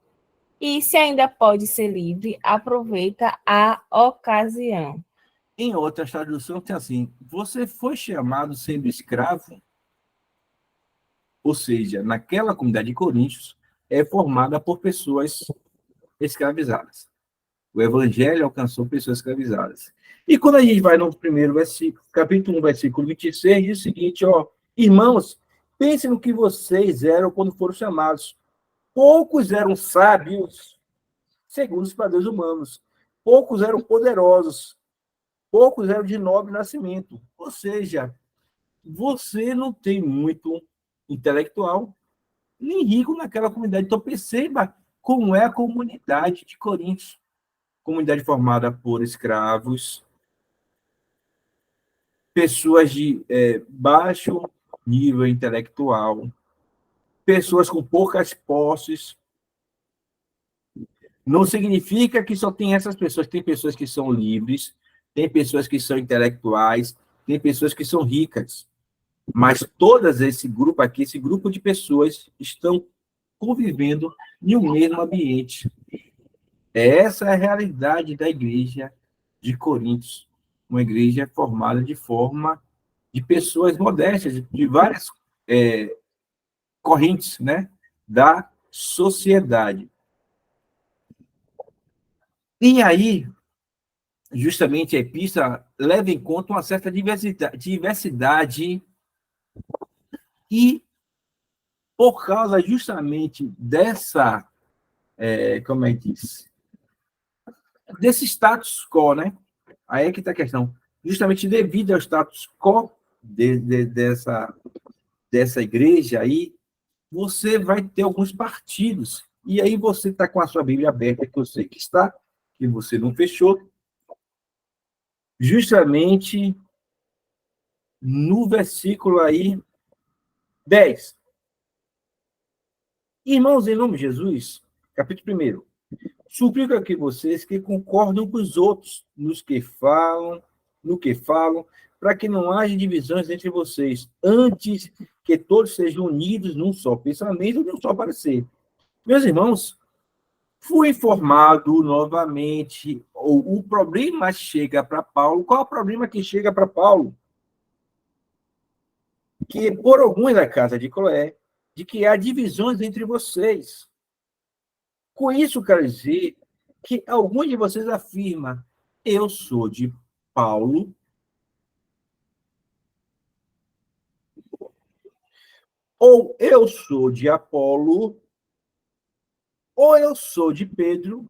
E se ainda pode ser livre, aproveita a ocasião. Em outras traduções, tem assim: você foi chamado sendo escravo, ou seja, naquela comunidade de Coríntios, é formada por pessoas escravizadas. O evangelho alcançou pessoas escravizadas. E quando a gente vai no primeiro versículo, capítulo 1, versículo 26, diz o seguinte, ó: irmãos, pensem no que vocês eram quando foram chamados. Poucos eram sábios, segundo os padrões humanos. Poucos eram poderosos. Poucos eram de nobre nascimento. Ou seja, você não tem muito intelectual, nem rico naquela comunidade. Então, perceba como é a comunidade de Coríntios. Comunidade formada por escravos, pessoas de baixo nível intelectual, pessoas com poucas posses. Não significa que só tem essas pessoas. Tem pessoas que são livres, tem pessoas que são intelectuais, tem pessoas que são ricas. Mas todas esse grupo aqui, esse grupo de pessoas, estão convivendo em um mesmo ambiente. Essa é a realidade da igreja de Coríntios. Uma igreja formada de forma de pessoas modestas, de várias correntes, né, da sociedade. E aí, justamente, a epístola leva em conta uma certa diversidade e, por causa justamente dessa, como é que diz? Desse status quo, né? Aí é que está a questão. Justamente devido ao status quo dessa igreja aí, você vai ter alguns partidos. E aí você está com a sua Bíblia aberta, que eu sei que está, que você não fechou, justamente no versículo aí 10. Irmãos, em nome de Jesus, capítulo 1, suplico aqui vocês que concordam com os outros no que falam, para que não haja divisões entre vocês, antes que todos sejam unidos num só pensamento e num só parecer. Meus irmãos, fui informado novamente, o problema chega para Paulo. Qual é o problema que chega para Paulo? Que por alguns da casa de Cloé, de que há divisões entre vocês. Com isso, quero dizer que alguns de vocês afirmam: eu sou de Paulo, ou eu sou de Apolo, ou eu sou de Pedro,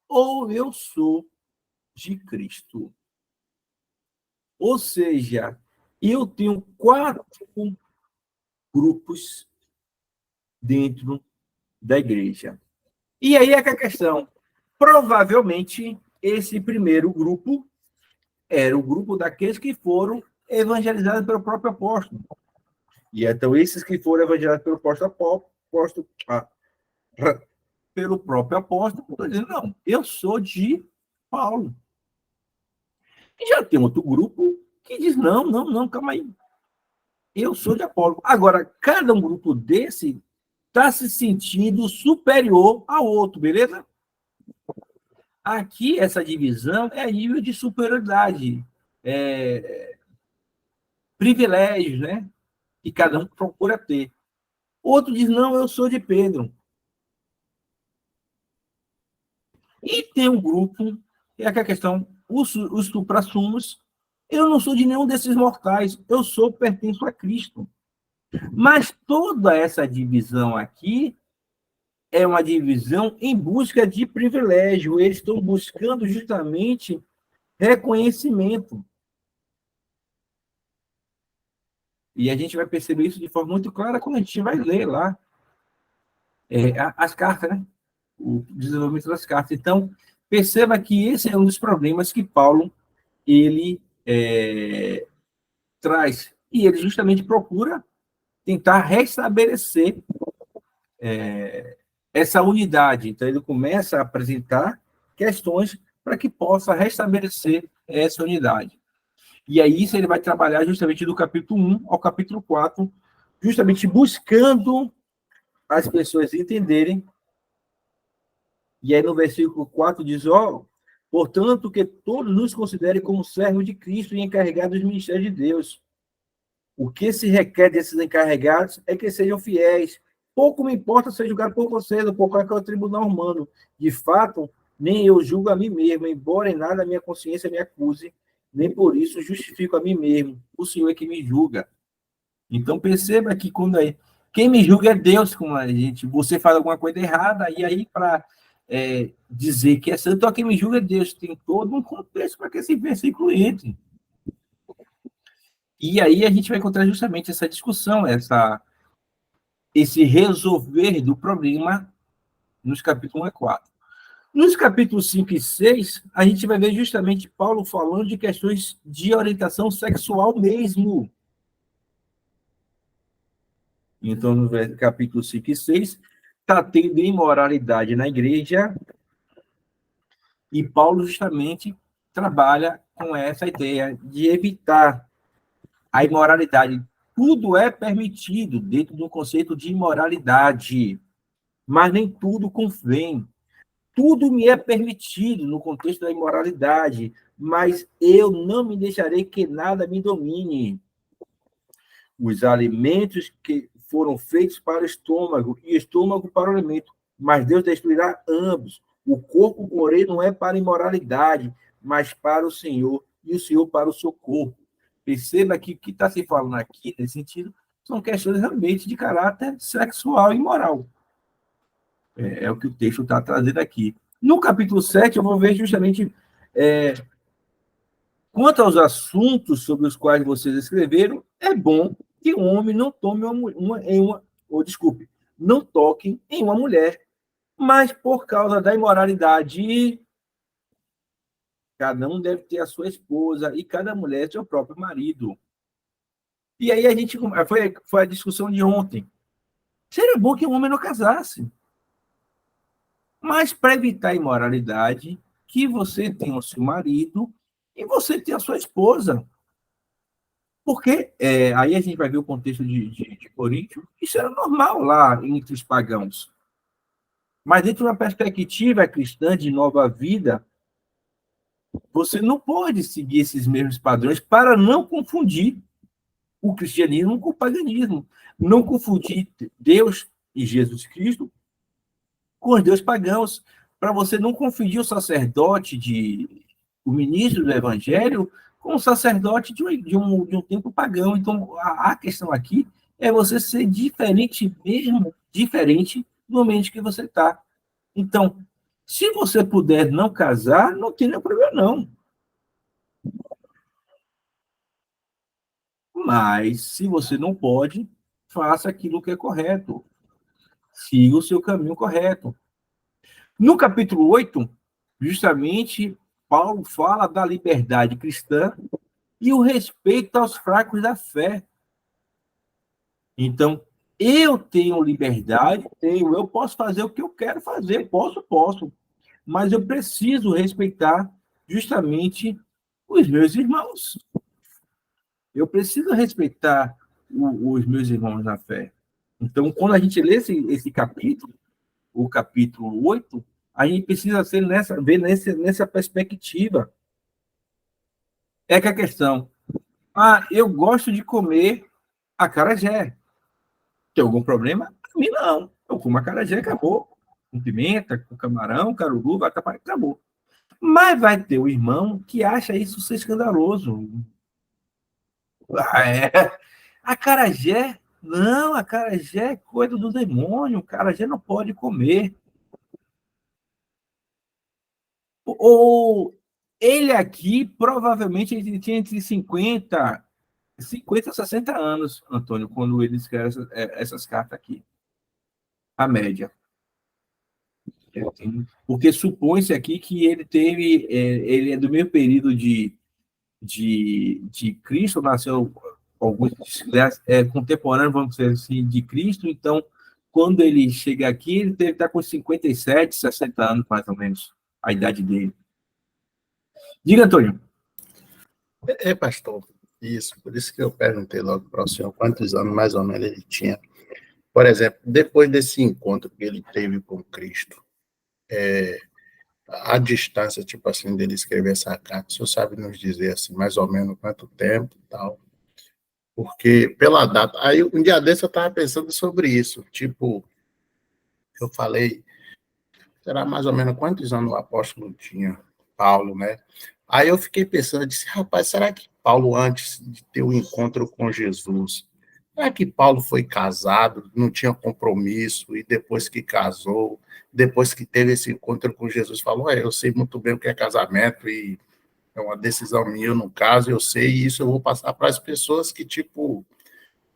ou eu sou de Cristo. Ou seja, eu tenho 4 grupos dentro da igreja. E aí é que a questão, provavelmente, esse primeiro grupo era o grupo daqueles que foram evangelizados pelo próprio apóstolo. E então, esses que foram evangelizados pelo pelo próprio apóstolo, estão dizendo: não, eu sou de Paulo. E já tem outro grupo que diz: não, calma aí. Eu sou de Apolo. Agora, cada um grupo desse está se sentindo superior ao outro, beleza? Aqui, essa divisão é a nível de superioridade, privilégios, né? Que cada um procura ter. Outro diz: não, eu sou de Pedro. E tem um grupo, que é a questão, os supra-sumos, eu não sou de nenhum desses mortais, pertenço a Cristo. Mas toda essa divisão aqui é uma divisão em busca de privilégio. Eles estão buscando justamente reconhecimento. E a gente vai perceber isso de forma muito clara quando a gente vai ler lá as cartas, né? O desenvolvimento das cartas. Então, perceba que esse é um dos problemas que Paulo ele traz. E ele justamente procura tentar restabelecer essa unidade. Então, ele começa a apresentar questões para que possa restabelecer essa unidade. E aí, isso ele vai trabalhar justamente do capítulo 1 ao capítulo 4, justamente buscando as pessoas entenderem E aí no versículo 4 diz, portanto, que todos nos considerem como servos de Cristo e encarregados do ministério de Deus. O que se requer desses encarregados é que sejam fiéis. Pouco me importa ser julgado por vocês ou por qualquer tribunal humano. De fato, nem eu julgo a mim mesmo, embora em nada a minha consciência me acuse, nem por isso justifico a mim mesmo. O Senhor é que me julga. Então perceba que quem me julga é Deus, como a gente. Você faz alguma coisa errada, e aí para dizer que é santo, quem me julga é Deus. Tem todo um contexto para que esse versículo entre. E aí a gente vai encontrar justamente essa discussão, esse resolver do problema nos capítulos 1 e 4. Nos capítulos 5 e 6, a gente vai ver justamente Paulo falando de questões de orientação sexual mesmo. Então, no capítulo 5 e 6, está tendo imoralidade na igreja, e Paulo justamente trabalha com essa ideia de evitar a imoralidade. Tudo é permitido dentro do conceito de imoralidade, mas nem tudo convém. Tudo me é permitido no contexto da imoralidade, mas eu não me deixarei que nada me domine. Os alimentos que foram feitos para o estômago e o estômago para o alimento, mas Deus destruirá ambos. O corpo, porém, não é para a imoralidade, mas para o Senhor, e o Senhor para o seu corpo. Perceba que o que está se falando aqui, nesse sentido, são questões realmente de caráter sexual e moral. É o que o texto está trazendo aqui. No capítulo 7, eu vou ver justamente quanto aos assuntos sobre os quais vocês escreveram, é bom que um homem não tome não toquem em uma mulher, mas por causa da imoralidade, cada um deve ter a sua esposa e cada mulher seu próprio marido. E aí a gente foi a discussão de ontem. Seria bom que um homem não casasse. Mas para evitar a imoralidade, que você tenha o seu marido e você tenha a sua esposa. Porque aí a gente vai ver o contexto de Coríntio, isso era normal lá entre os pagãos. Mas dentro de uma perspectiva cristã de nova vida, você não pode seguir esses mesmos padrões para não confundir o cristianismo com o paganismo. Não confundir Deus e Jesus Cristo com os deuses pagãos, para você não confundir o sacerdote, o ministro do evangelho, com o sacerdote de um tempo pagão. Então, a questão aqui é você ser diferente mesmo, diferente no ambiente que você está. Então, se você puder não casar, não tem nenhum problema, não. Mas, se você não pode, faça aquilo que é correto. Siga o seu caminho correto. No capítulo 8, justamente, Paulo fala da liberdade cristã e o respeito aos fracos da fé. Então, eu tenho liberdade, eu posso fazer o que eu quero fazer, posso, mas eu preciso respeitar justamente os meus irmãos. Eu preciso respeitar os meus irmãos na fé. Então, quando a gente lê esse capítulo, o capítulo 8, a gente precisa ver nessa perspectiva. É que a questão, eu gosto de comer acarajé. Tem algum problema? Para mim, não. Eu como acarajé, acabou. Com pimenta, com camarão, caruru, vatapá, acabou. Mas vai ter o irmão que acha isso ser escandaloso. Acarajé? Não, acarajé é coisa do demônio. Acarajé não pode comer. Ou ele aqui, provavelmente, ele tinha entre 50 e 60 anos, Antônio, quando ele escreve essas cartas aqui. A média. Porque supõe-se aqui que ele é do mesmo período de Cristo, nasceu alguns contemporâneos, vamos dizer assim, de Cristo. Então, quando ele chega aqui, ele deve estar com 57, 60 anos, mais ou menos, a idade dele. Diga, Antônio. Pastor, isso, por isso que eu perguntei logo para o senhor quantos anos mais ou menos ele tinha. Por exemplo, depois desse encontro que ele teve com Cristo, a distância, tipo assim, dele escrever essa carta, o senhor sabe nos dizer, assim, mais ou menos quanto tempo e tal? Porque, pela data... Aí, um dia desse, eu estava pensando sobre isso. Tipo, eu falei, será mais ou menos quantos anos o apóstolo tinha? Paulo, né? Aí eu fiquei pensando, eu disse, rapaz, será que Paulo, antes de ter o encontro com Jesus, será que Paulo foi casado, não tinha compromisso, e depois que casou, depois que teve esse encontro com Jesus, falou, eu sei muito bem o que é casamento, e é uma decisão minha, no caso, eu sei, e isso eu vou passar para as pessoas que, tipo,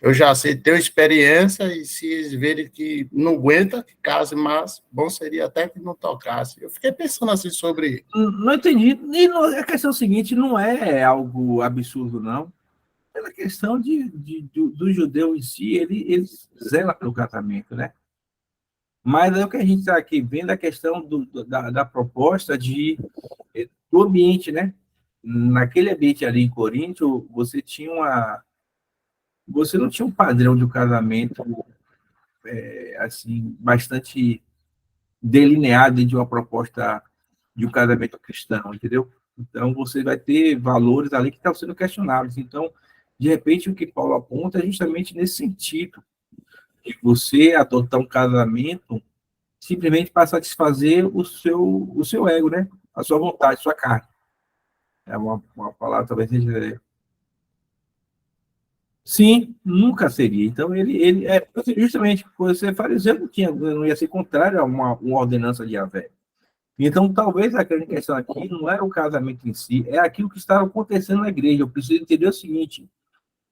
eu já sei, tenho experiência, e se eles verem que não aguenta, que case, mas bom seria até que não tocasse. Eu fiquei pensando assim sobre... Não entendi. E a questão seguinte não é algo absurdo, não. Pela questão do judeu em si, ele zela pelo casamento, né? Mas é o que a gente está aqui vendo, a questão da proposta do ambiente, né? Naquele ambiente ali em Corinto, você não tinha um padrão de um casamento assim bastante delineado de uma proposta de um casamento cristão, entendeu? Então, você vai ter valores ali que estão sendo questionados. Então, de repente, o que Paulo aponta é justamente nesse sentido, de você adotar um casamento simplesmente para satisfazer o seu ego, né? A sua vontade, a sua carne. É uma palavra, talvez seja... Sim, nunca seria. Então, ele é justamente por ser fariseu, não ia ser contrário a uma ordenança de Yahvé. Então, talvez a grande questão aqui não era o casamento em si, é aquilo que estava acontecendo na igreja. Eu preciso entender o seguinte: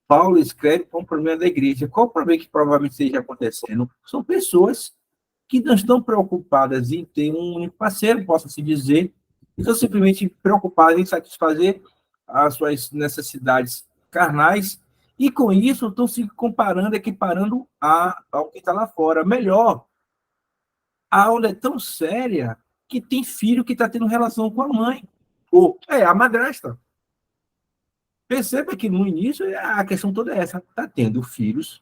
Paulo escreve com o problema da igreja. Qual o problema que provavelmente esteja acontecendo? São pessoas que não estão preocupadas em ter um único parceiro, possa se dizer, estão simplesmente preocupadas em satisfazer as suas necessidades carnais, e com isso estão se comparando, equiparando ao que está lá fora. Melhor, a aula é tão séria que tem filho que está tendo relação com a mãe, ou a madrasta. Perceba que no início a questão toda é essa: está tendo filhos,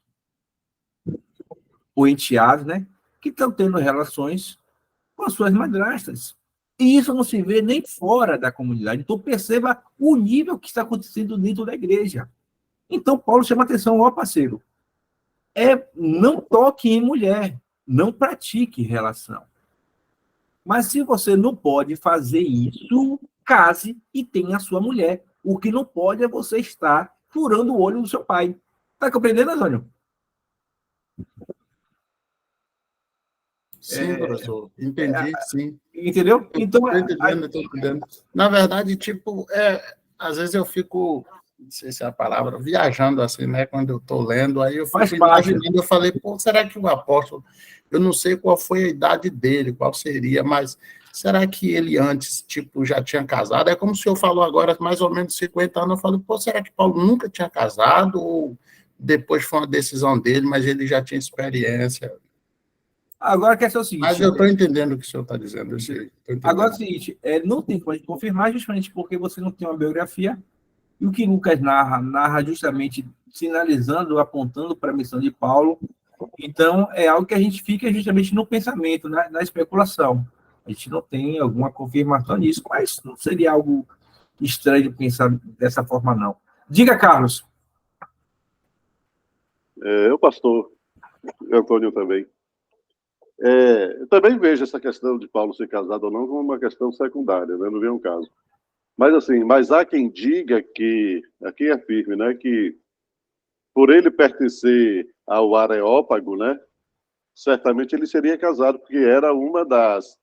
ou enteados, né, que estão tendo relações com as suas madrastas. E isso não se vê nem fora da comunidade. Então, perceba o nível que está acontecendo dentro da igreja. Então, Paulo chama atenção, ó parceiro, não toque em mulher, não pratique relação. Mas se você não pode fazer isso, case e tenha a sua mulher. O que não pode é você estar furando o olho do seu pai. Está compreendendo, Antônio? Sim, professor, entendi, sim. Entendeu? Então, Estou entendendo. Na verdade, tipo, às vezes eu fico, não sei se é a palavra, viajando assim, né? Quando eu estou lendo, aí eu fico imaginando, eu falei, pô, será que o apóstolo, eu não sei qual foi a idade dele, qual seria, mas será que ele antes, tipo, já tinha casado? É como o senhor falou agora, mais ou menos 50 anos, eu falei, pô, será que Paulo nunca tinha casado? Ou depois foi uma decisão dele, mas ele já tinha experiência? Agora a questão é o seguinte... Mas eu estou entendendo o que o senhor está dizendo. Agora é o seguinte, não tem como a gente confirmar, justamente porque você não tem uma biografia, e o que Lucas narra justamente sinalizando, apontando para a missão de Paulo. Então, é algo que a gente fica justamente no pensamento, na especulação. A gente não tem alguma confirmação nisso, mas não seria algo estranho pensar dessa forma, não. Diga, Carlos. Eu, pastor Antônio, também. Eu também vejo essa questão de Paulo ser casado ou não como uma questão secundária, né? Não vem um caso. Mas assim, há quem diga que, aqui é firme, né, que por ele pertencer ao Areópago, né, certamente ele seria casado, porque era uma das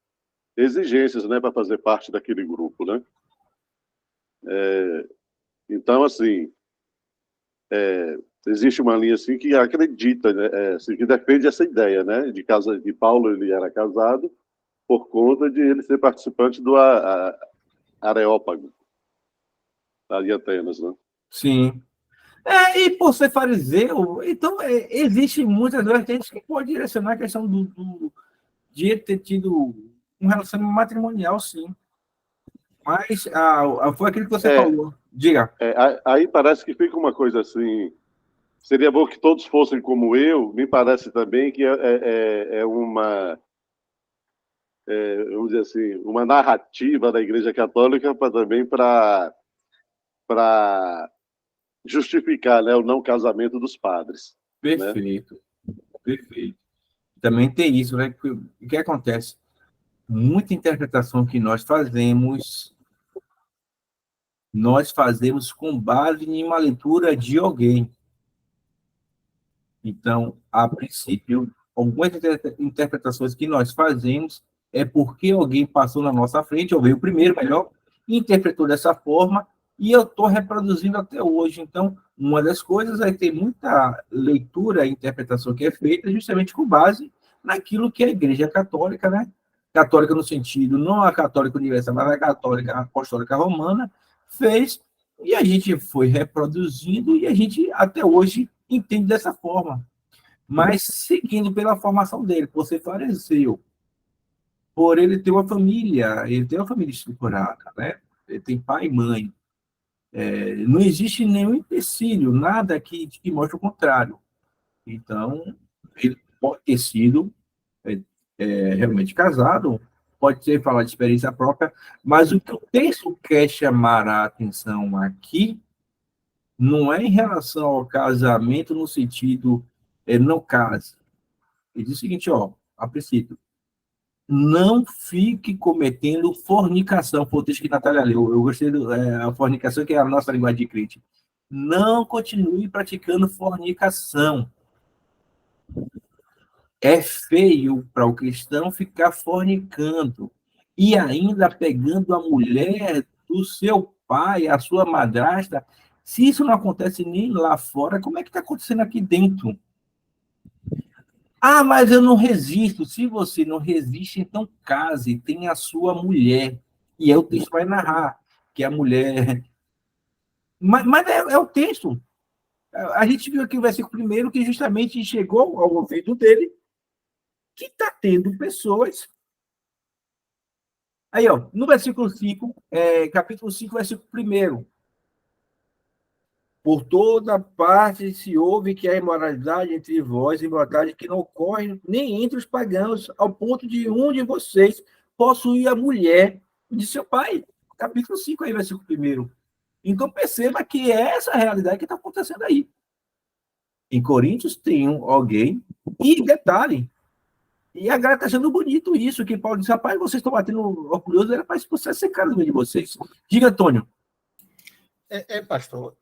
exigências, né, para fazer parte daquele grupo, né. Então, assim, existe uma linha assim que acredita, né, assim, que defende essa ideia, né, de Paulo ele era casado por conta de ele ser participante do Areópago, ali em Atenas, né. Sim. E por ser fariseu, então existe muitas vertentes que pode direcionar a questão de ele ter tido um relacionamento matrimonial, sim. Mas foi aquilo que você falou. Diga. Aí parece que fica uma coisa assim, seria bom que todos fossem como eu, me parece também que vamos dizer assim, uma narrativa da Igreja Católica também para justificar, né, o não casamento dos padres. Perfeito, perfeito. Também tem isso, né? O que acontece? Muita interpretação que nós fazemos com base em uma leitura de alguém. Então, a princípio, algumas interpretações que nós fazemos é porque alguém passou na nossa frente, ou veio primeiro, melhor, e interpretou dessa forma, e eu estou reproduzindo até hoje. Então, uma das coisas é que tem muita leitura e interpretação que é feita justamente com base naquilo que a Igreja Católica, né? Católica no sentido, não a católica universal, mas a católica apostólica romana, fez, e a gente foi reproduzindo, e a gente até hoje entende dessa forma. Mas seguindo pela formação dele, por ser fariseu, por ele ter uma família, estruturada, né? Ele tem pai e mãe. Não existe nenhum empecilho, nada que mostre o contrário. Então, ele pode ter sido realmente casado, pode ter falado de experiência própria, mas o que o texto quer chamar a atenção aqui não é em relação ao casamento no sentido não case. Ele diz o seguinte, a princípio, não fique cometendo fornicação. Foi o texto que a Natália leu. Eu gostei da fornicação, que é a nossa linguagem de crente. Não continue praticando fornicação. É feio para o cristão ficar fornicando e ainda pegando a mulher do seu pai, a sua madrasta. Se isso não acontece nem lá fora, como é que está acontecendo aqui dentro? Ah, mas eu não resisto. Se você não resiste, então case, tenha a sua mulher. E aí o texto vai narrar que a mulher... Mas é o texto. A gente viu aqui o versículo primeiro, que justamente chegou ao ouvido dele, que está tendo pessoas... Aí, no versículo 5, capítulo 5, versículo 1. Por toda parte se ouve que há imoralidade entre vós, imoralidade que não ocorre nem entre os pagãos, ao ponto de um de vocês possuir a mulher de seu pai. Capítulo 5, aí, versículo 1. Então, perceba que é essa realidade que está acontecendo aí. Em Coríntios tem alguém, e detalhe, e a galera está achando bonito isso, que Paulo disse, rapaz, vocês estão batendo orgulhoso, era para expulsar esse cara do meio de vocês. Diga, Antônio. Pastor,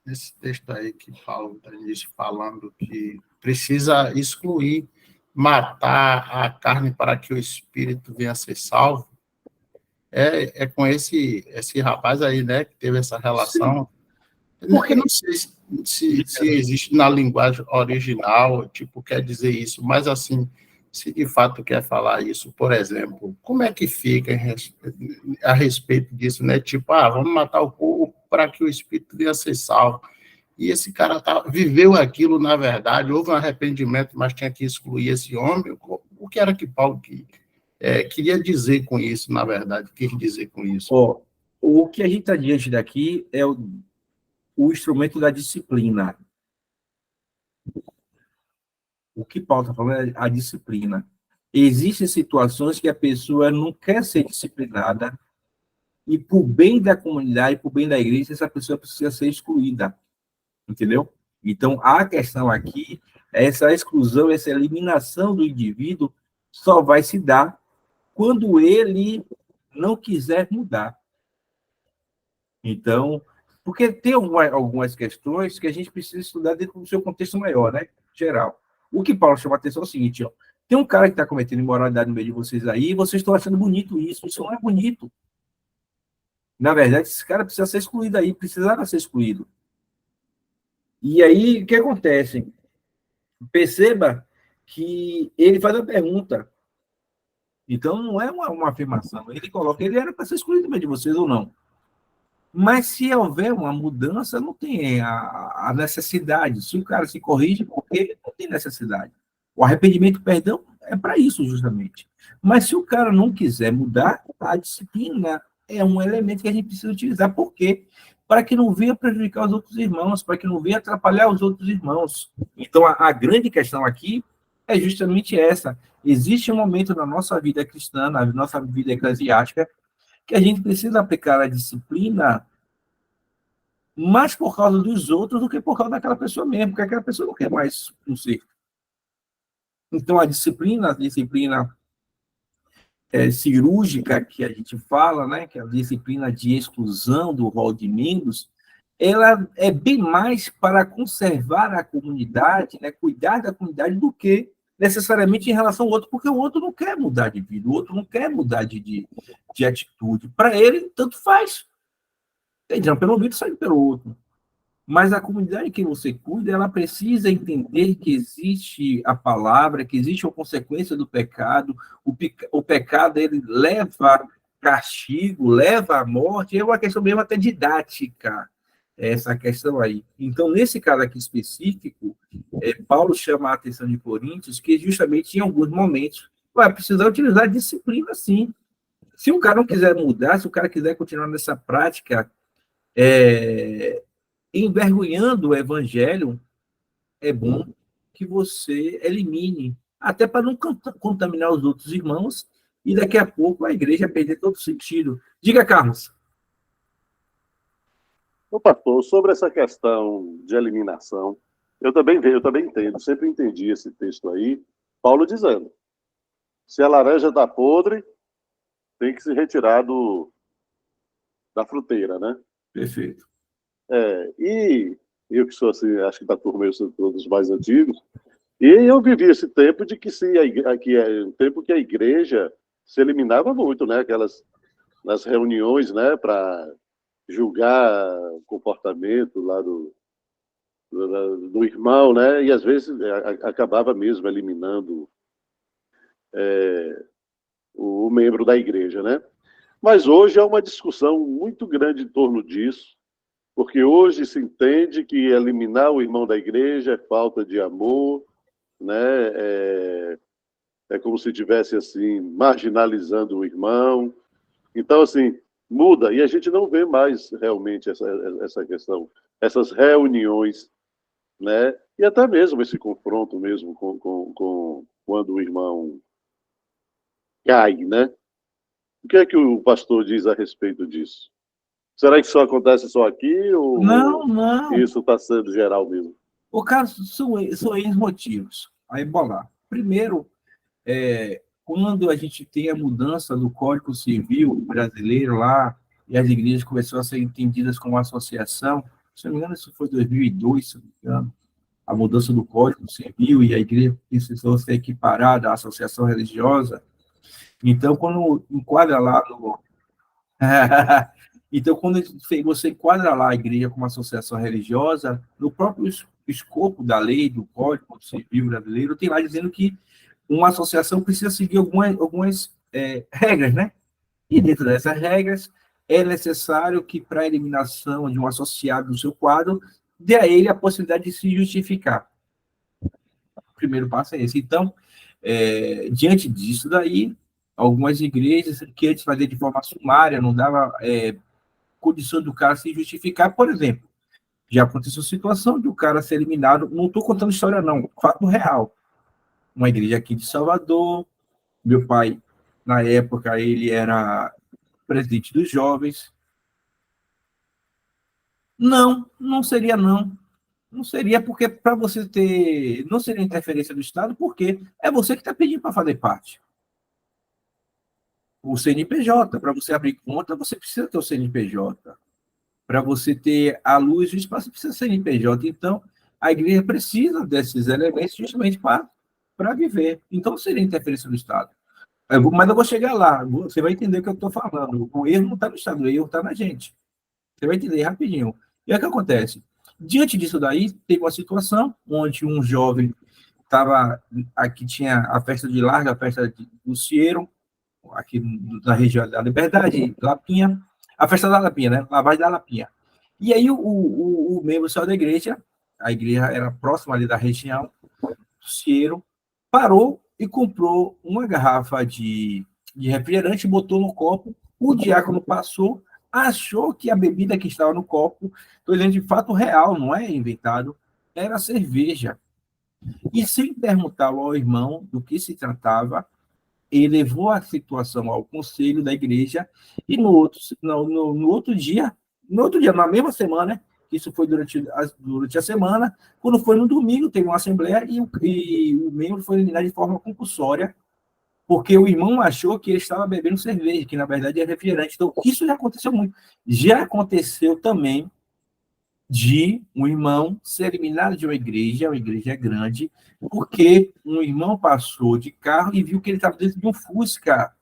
nesse texto aí que Paulo está falando que precisa excluir, matar a carne para que o espírito venha a ser salvo. É com esse rapaz aí, né, que teve essa relação. Sim. Porque não sei se existe na linguagem original, quer dizer isso, mas assim, se de fato quer falar isso, por exemplo, como é que fica a respeito disso, né? Vamos matar o povo para que o espírito venha a ser salvo. E esse cara viveu aquilo, na verdade, houve um arrependimento, mas tinha que excluir esse homem. O que era que Paulo queria dizer com isso, na verdade? Quis dizer com isso? O que a gente está diante daqui é o instrumento da disciplina. O que Paulo está falando é a disciplina. Existem situações que a pessoa não quer ser disciplinada e, por bem da comunidade, por bem da igreja, essa pessoa precisa ser excluída. Entendeu? Então, a questão aqui é essa exclusão, essa eliminação do indivíduo só vai se dar quando ele não quiser mudar. Então, porque tem algumas questões que a gente precisa estudar dentro do seu contexto maior, né? Geral. O que Paulo chama a atenção é o seguinte, tem um cara que está cometendo imoralidade no meio de vocês aí, e vocês estão achando bonito isso não é bonito. Na verdade, esse cara precisa ser excluído aí, precisava ser excluído. E aí, o que acontece? Perceba que ele faz a pergunta. Então, não é uma afirmação. Ele coloca, ele era para ser excluído no meio de vocês ou não. Mas se houver uma mudança, não tem a necessidade. Se o cara se corrige, porque não tem necessidade. O arrependimento, perdão, é para isso, justamente. Mas se o cara não quiser mudar, a disciplina é um elemento que a gente precisa utilizar. Por quê? Para que não venha prejudicar os outros irmãos, para que não venha atrapalhar os outros irmãos. Então, a grande questão aqui é justamente essa. Existe um momento na nossa vida cristã, na nossa vida eclesiástica, que a gente precisa aplicar a disciplina mais por causa dos outros do que por causa daquela pessoa mesmo, porque aquela pessoa não quer mais um ser. Então, a disciplina cirúrgica que a gente fala, né, que é a disciplina de exclusão do rol de membros, ela é bem mais para conservar a comunidade, né, cuidar da comunidade, do que necessariamente em relação ao outro, porque o outro não quer mudar de vida, o outro não quer mudar de atitude. Para ele, tanto faz. Entra pelo ouvido, sai pelo outro. Mas a comunidade que você cuida, ela precisa entender que existe a palavra, que existe a consequência do pecado. O pecado, ele leva castigo, leva à morte. É uma questão mesmo até didática, essa questão aí. Então, nesse caso aqui específico, Paulo chama a atenção de Coríntios que justamente em alguns momentos vai precisar utilizar disciplina, sim. Se o cara não quiser mudar, se o cara quiser continuar nessa prática, envergonhando o evangelho, é bom que você elimine, até para não contaminar os outros irmãos, e daqui a pouco a igreja perder todo sentido. Diga, Carlos. Ô, pastor, sobre essa questão de eliminação, eu também entendo, sempre entendi esse texto aí, Paulo dizendo, se a laranja está podre, tem que se retirar da fruteira, né? Perfeito. E eu que sou assim, acho que da turma eu sou todos mais antigos, e eu vivi esse tempo de que aqui é um tempo que a igreja se eliminava muito, né? Aquelas nas reuniões, né? Para julgar o comportamento lá do irmão, né? E às vezes acabava mesmo eliminando o membro da igreja, né? Mas hoje há uma discussão muito grande em torno disso, porque hoje se entende que eliminar o irmão da igreja é falta de amor, né? É como se estivesse assim marginalizando o irmão. Então, assim, muda, e a gente não vê mais realmente essa questão, essas reuniões, né? E até mesmo esse confronto mesmo com quando o irmão cai, né? O que é que o pastor diz a respeito disso? Será que isso acontece só aqui ou Não. isso está sendo geral mesmo? O caso são N motivos. Aí, bora lá. Primeiro, quando a gente tem a mudança do Código Civil brasileiro lá, e as igrejas começaram a ser entendidas como associação, se não me engano, isso foi 2002, se não me engano, a mudança do Código Civil, e a igreja precisou ser equiparada à associação religiosa. Então, quando enquadra lá no... Então, quando você enquadra lá a igreja como associação religiosa, no próprio escopo da lei, do Código Civil brasileiro, tem lá dizendo que uma associação precisa seguir algumas regras, né? E dentro dessas regras, é necessário que, para a eliminação de um associado do seu quadro, dê a ele a possibilidade de se justificar. O primeiro passo é esse. Então, diante disso daí, algumas igrejas que antes faziam de forma sumária, não dava condição do cara se justificar, por exemplo, já aconteceu situação de o cara ser eliminado, não estou contando história não, fato real. Uma igreja aqui de Salvador, meu pai, na época, ele era presidente dos jovens. Não seria não. Não seria porque para você ter, não seria interferência do Estado, porque é você que está pedindo para fazer parte. O CNPJ, para você abrir conta, você precisa ter o CNPJ. Para você ter a luz e o espaço, precisa ser CNPJ. Então, a igreja precisa desses elementos justamente para viver. Então, não seria interferência do Estado. Mas eu vou chegar lá, você vai entender o que eu estou falando. O erro não está no Estado, o erro está na gente. Você vai entender rapidinho. E aí o que acontece? Diante disso daí, teve uma situação onde um jovem estava, aqui tinha a festa de Larga, a festa do Cieiro, aqui na região da Liberdade, Lapinha, a festa da Lapinha, né? Lavagem da Lapinha. E aí o membro saiu da igreja, a igreja era próxima ali da região do Cieiro, parou e comprou uma garrafa de refrigerante, botou no copo, o diácono passou, achou que a bebida que estava no copo, estou dizendo de fato real, não é inventado, era cerveja. E sem perguntá-lo ao irmão do que se tratava, ele levou a situação ao conselho da igreja e no outro dia, na mesma semana, isso foi durante a semana, quando foi no domingo, teve uma assembleia e o membro foi eliminado de forma compulsória, porque o irmão achou que ele estava bebendo cerveja, que na verdade era refrigerante. Então, isso já aconteceu muito. Já aconteceu também de um irmão ser eliminado de uma igreja grande, porque um irmão passou de carro e viu que ele estava dentro de um Fusca.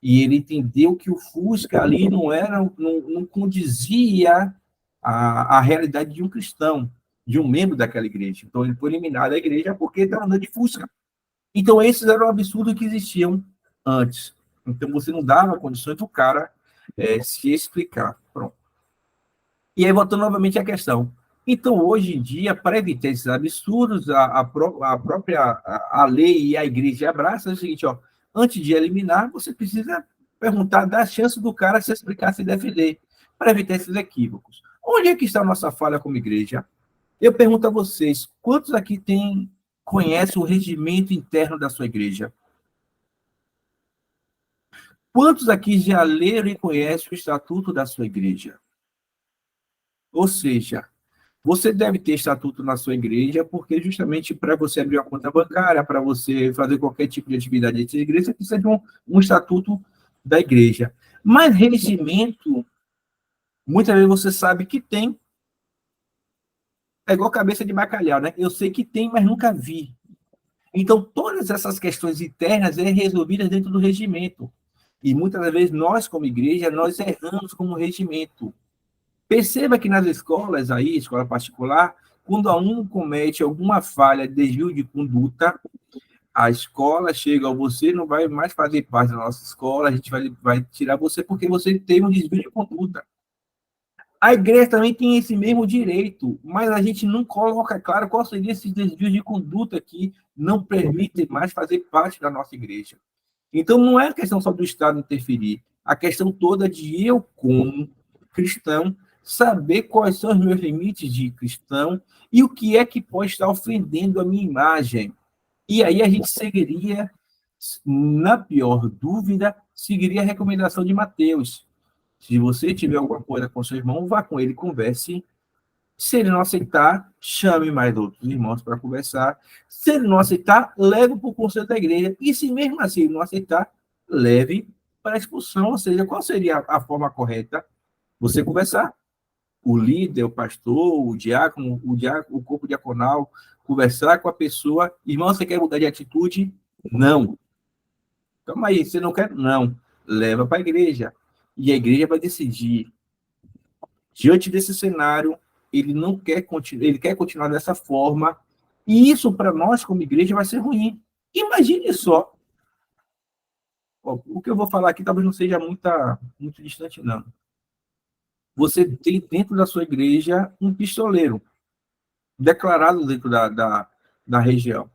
E ele entendeu que o Fusca ali não condizia à realidade de um cristão, de um membro daquela igreja. Então, ele foi eliminado da igreja porque estava andando de Fusca. Então, esses eram absurdos que existiam antes. Então, você não dava condições do cara se explicar. Pronto. E aí, voltando novamente à questão. Então, hoje em dia, para evitar esses absurdos, a própria lei e a igreja abraçam o seguinte, ó, antes de eliminar, você precisa perguntar, dar a chance do cara se explicar, se defender, para evitar esses equívocos. Onde é que está a nossa falha como igreja? Eu pergunto a vocês, quantos aqui conhecem o regimento interno da sua igreja? Quantos aqui já leram e conhecem o estatuto da sua igreja? Ou seja, você deve ter estatuto na sua igreja, porque justamente para você abrir uma conta bancária, para você fazer qualquer tipo de atividade dentro da igreja, você precisa de um estatuto da igreja. Mas regimento, muitas vezes você sabe que tem. É igual cabeça de bacalhau, né? Eu sei que tem, mas nunca vi. Então, todas essas questões internas são resolvidas dentro do regimento. E muitas vezes nós, como igreja, nós erramos como regimento. Perceba que nas escolas aí, escola particular, quando aluno comete alguma falha, desvio de conduta, a escola chega, você não vai mais fazer parte da nossa escola, a gente vai tirar você porque você teve um desvio de conduta. A igreja também tem esse mesmo direito, mas a gente não coloca claro qual seria esse desvio de conduta que não permite mais fazer parte da nossa igreja. Então, não é a questão só do Estado interferir, a questão toda de eu, como cristão, saber quais são os meus limites de cristão e o que é que pode estar ofendendo a minha imagem. E aí a gente seguiria, na pior dúvida, seguiria a recomendação de Mateus. Se você tiver alguma coisa com seu irmão, vá com ele, converse. Se ele não aceitar, chame mais outros irmãos para conversar. Se ele não aceitar, leve para o conselho da igreja. E se mesmo assim ele não aceitar, leve para a expulsão. Ou seja, qual seria a forma correta? Você conversar. O líder, o pastor, o diácono, o corpo diaconal, conversar com a pessoa. Irmão, você quer mudar de atitude? Não. Calma aí, você não quer? Não. Leva para a igreja. E a igreja vai decidir. Diante desse cenário, ele não quer continuar, ele quer continuar dessa forma, e isso para nós como igreja vai ser ruim. Imagine só. O que eu vou falar aqui talvez não seja muito distante, não. Você tem dentro da sua igreja um pistoleiro, declarado dentro da região.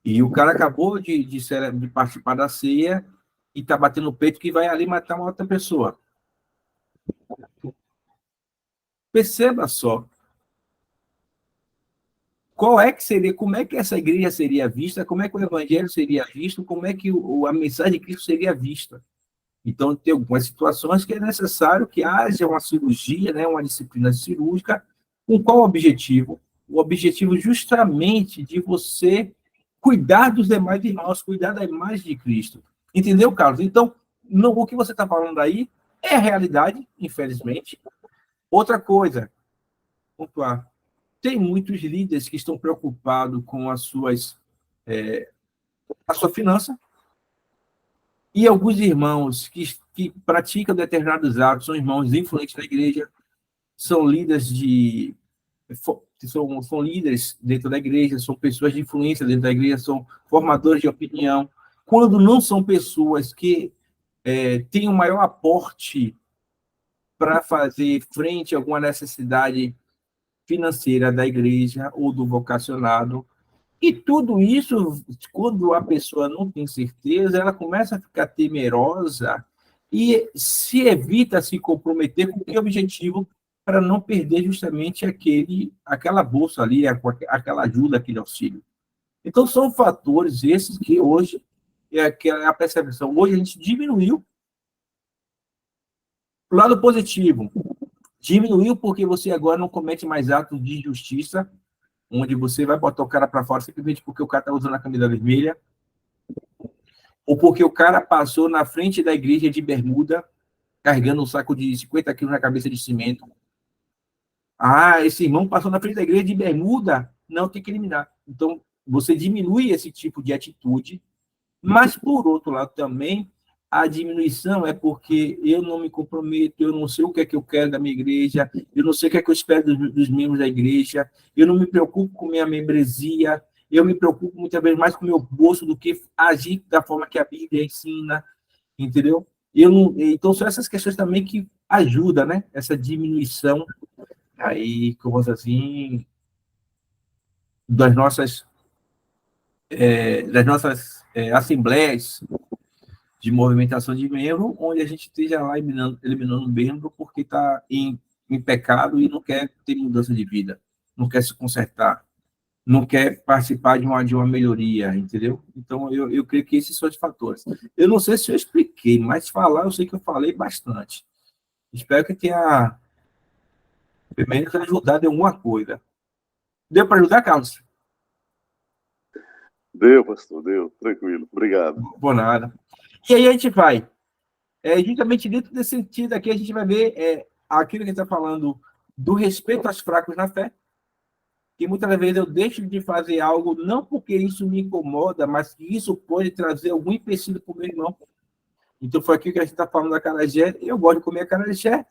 E o cara acabou de participar da ceia e está batendo no peito que vai ali matar uma outra pessoa. Perceba só. Como é que essa igreja seria vista, como é que o evangelho seria visto, como é que a mensagem de Cristo seria vista. Então, tem algumas situações que é necessário que haja uma cirurgia, né, uma disciplina cirúrgica, com qual objetivo? O objetivo justamente de você cuidar dos demais irmãos, cuidar da imagem de Cristo. Entendeu, Carlos? Então, o que você está falando aí é a realidade, infelizmente. Outra coisa, pontuar. Tem muitos líderes que estão preocupados com a sua finança, e alguns irmãos que praticam determinados atos são irmãos influentes da igreja, são líderes são líderes dentro da igreja, são pessoas de influência dentro da igreja, são formadores de opinião, quando não são pessoas que têm um maior aporte para fazer frente a alguma necessidade financeira da igreja ou do vocacionado. E tudo isso, quando a pessoa não tem certeza, ela começa a ficar temerosa e se evita se comprometer com que objetivo? para não perder justamente aquela bolsa ali, aquela ajuda, aquele auxílio. Então, são fatores esses que hoje é a percepção. Hoje a gente diminuiu o lado positivo. Diminuiu porque você agora não comete mais atos de injustiça, onde você vai botar o cara para fora simplesmente porque o cara está usando a camisa vermelha, ou porque o cara passou na frente da igreja de bermuda, carregando um saco de 50 quilos na cabeça de cimento. Ah, esse irmão passou na frente da igreja de bermuda, não, tem que eliminar. Então, você diminui esse tipo de atitude, mas, por outro lado, também, a diminuição é porque eu não me comprometo, eu não sei o que é que eu quero da minha igreja, eu não sei o que é que eu espero dos membros da igreja, eu não me preocupo com minha membresia, eu me preocupo muitas vezes mais com o meu bolso do que agir da forma que a Bíblia ensina, entendeu? Então, são essas questões também que ajudam, né? Essa diminuição aí, como assim, das nossas assembleias de movimentação de membro, onde a gente esteja lá eliminando membro porque está em pecado e não quer ter mudança de vida, não quer se consertar, não quer participar de uma melhoria, entendeu? Então, eu creio que esses são os fatores. Eu não sei se eu expliquei, mas falar, eu sei que eu falei bastante. Espero que tenha, pelo menos, ajudado em alguma coisa. Deu para ajudar, Carlos? Deu, pastor, deu. Tranquilo. Obrigado. Por nada. E aí a gente vai. Justamente dentro desse sentido aqui, a gente vai ver aquilo que a gente está falando do respeito aos fracos na fé, que muitas vezes eu deixo de fazer algo, não porque isso me incomoda, mas que isso pode trazer algum empecilho para o meu irmão. Então, foi aquilo que a gente está falando da acarajé. Eu gosto de comer acarajé,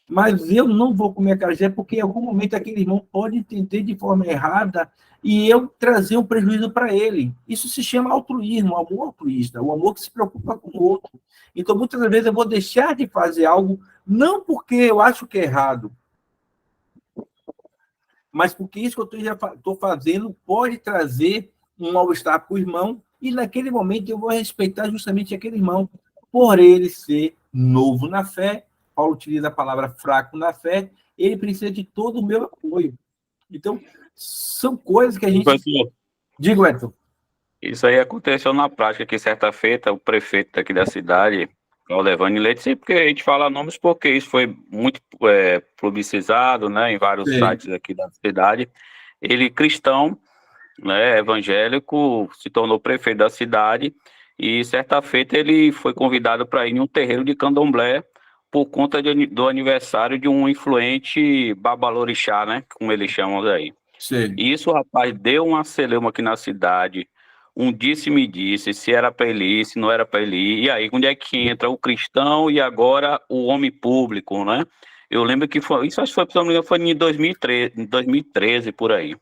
mas eu não vou comer acarajé porque em algum momento aquele irmão pode entender de forma errada e eu trazer um prejuízo para ele. Isso se chama altruísmo, amor altruísta, o amor que se preocupa com o outro. Então, muitas vezes eu vou deixar de fazer algo, não porque eu acho que é errado, mas porque isso que eu estou fazendo pode trazer um mal-estar para o irmão, e naquele momento eu vou respeitar justamente aquele irmão, por ele ser novo na fé. Paulo utiliza a palavra fraco na fé, ele precisa de todo o meu apoio. Então, são coisas que a gente... Digo, Edson. Isso aí aconteceu na prática, que certa feita, o prefeito daqui da cidade, Claudevânio Leite, sempre que a gente fala nomes, porque isso foi muito publicizado, né, em vários sites aqui da cidade. Ele, cristão, né, evangélico, se tornou prefeito da cidade, e certa feita ele foi convidado para ir em um terreiro de candomblé por conta do aniversário de um influente babalorixá, né, como eles chamam daí. Sim. E isso, rapaz, deu uma celeuma aqui na cidade, um disse-me-disse, se era para ele ir, se não era para ele ir, e aí onde é que entra o cristão e agora o homem público, né? Eu lembro que foi, isso acho que foi em 2013 por aí,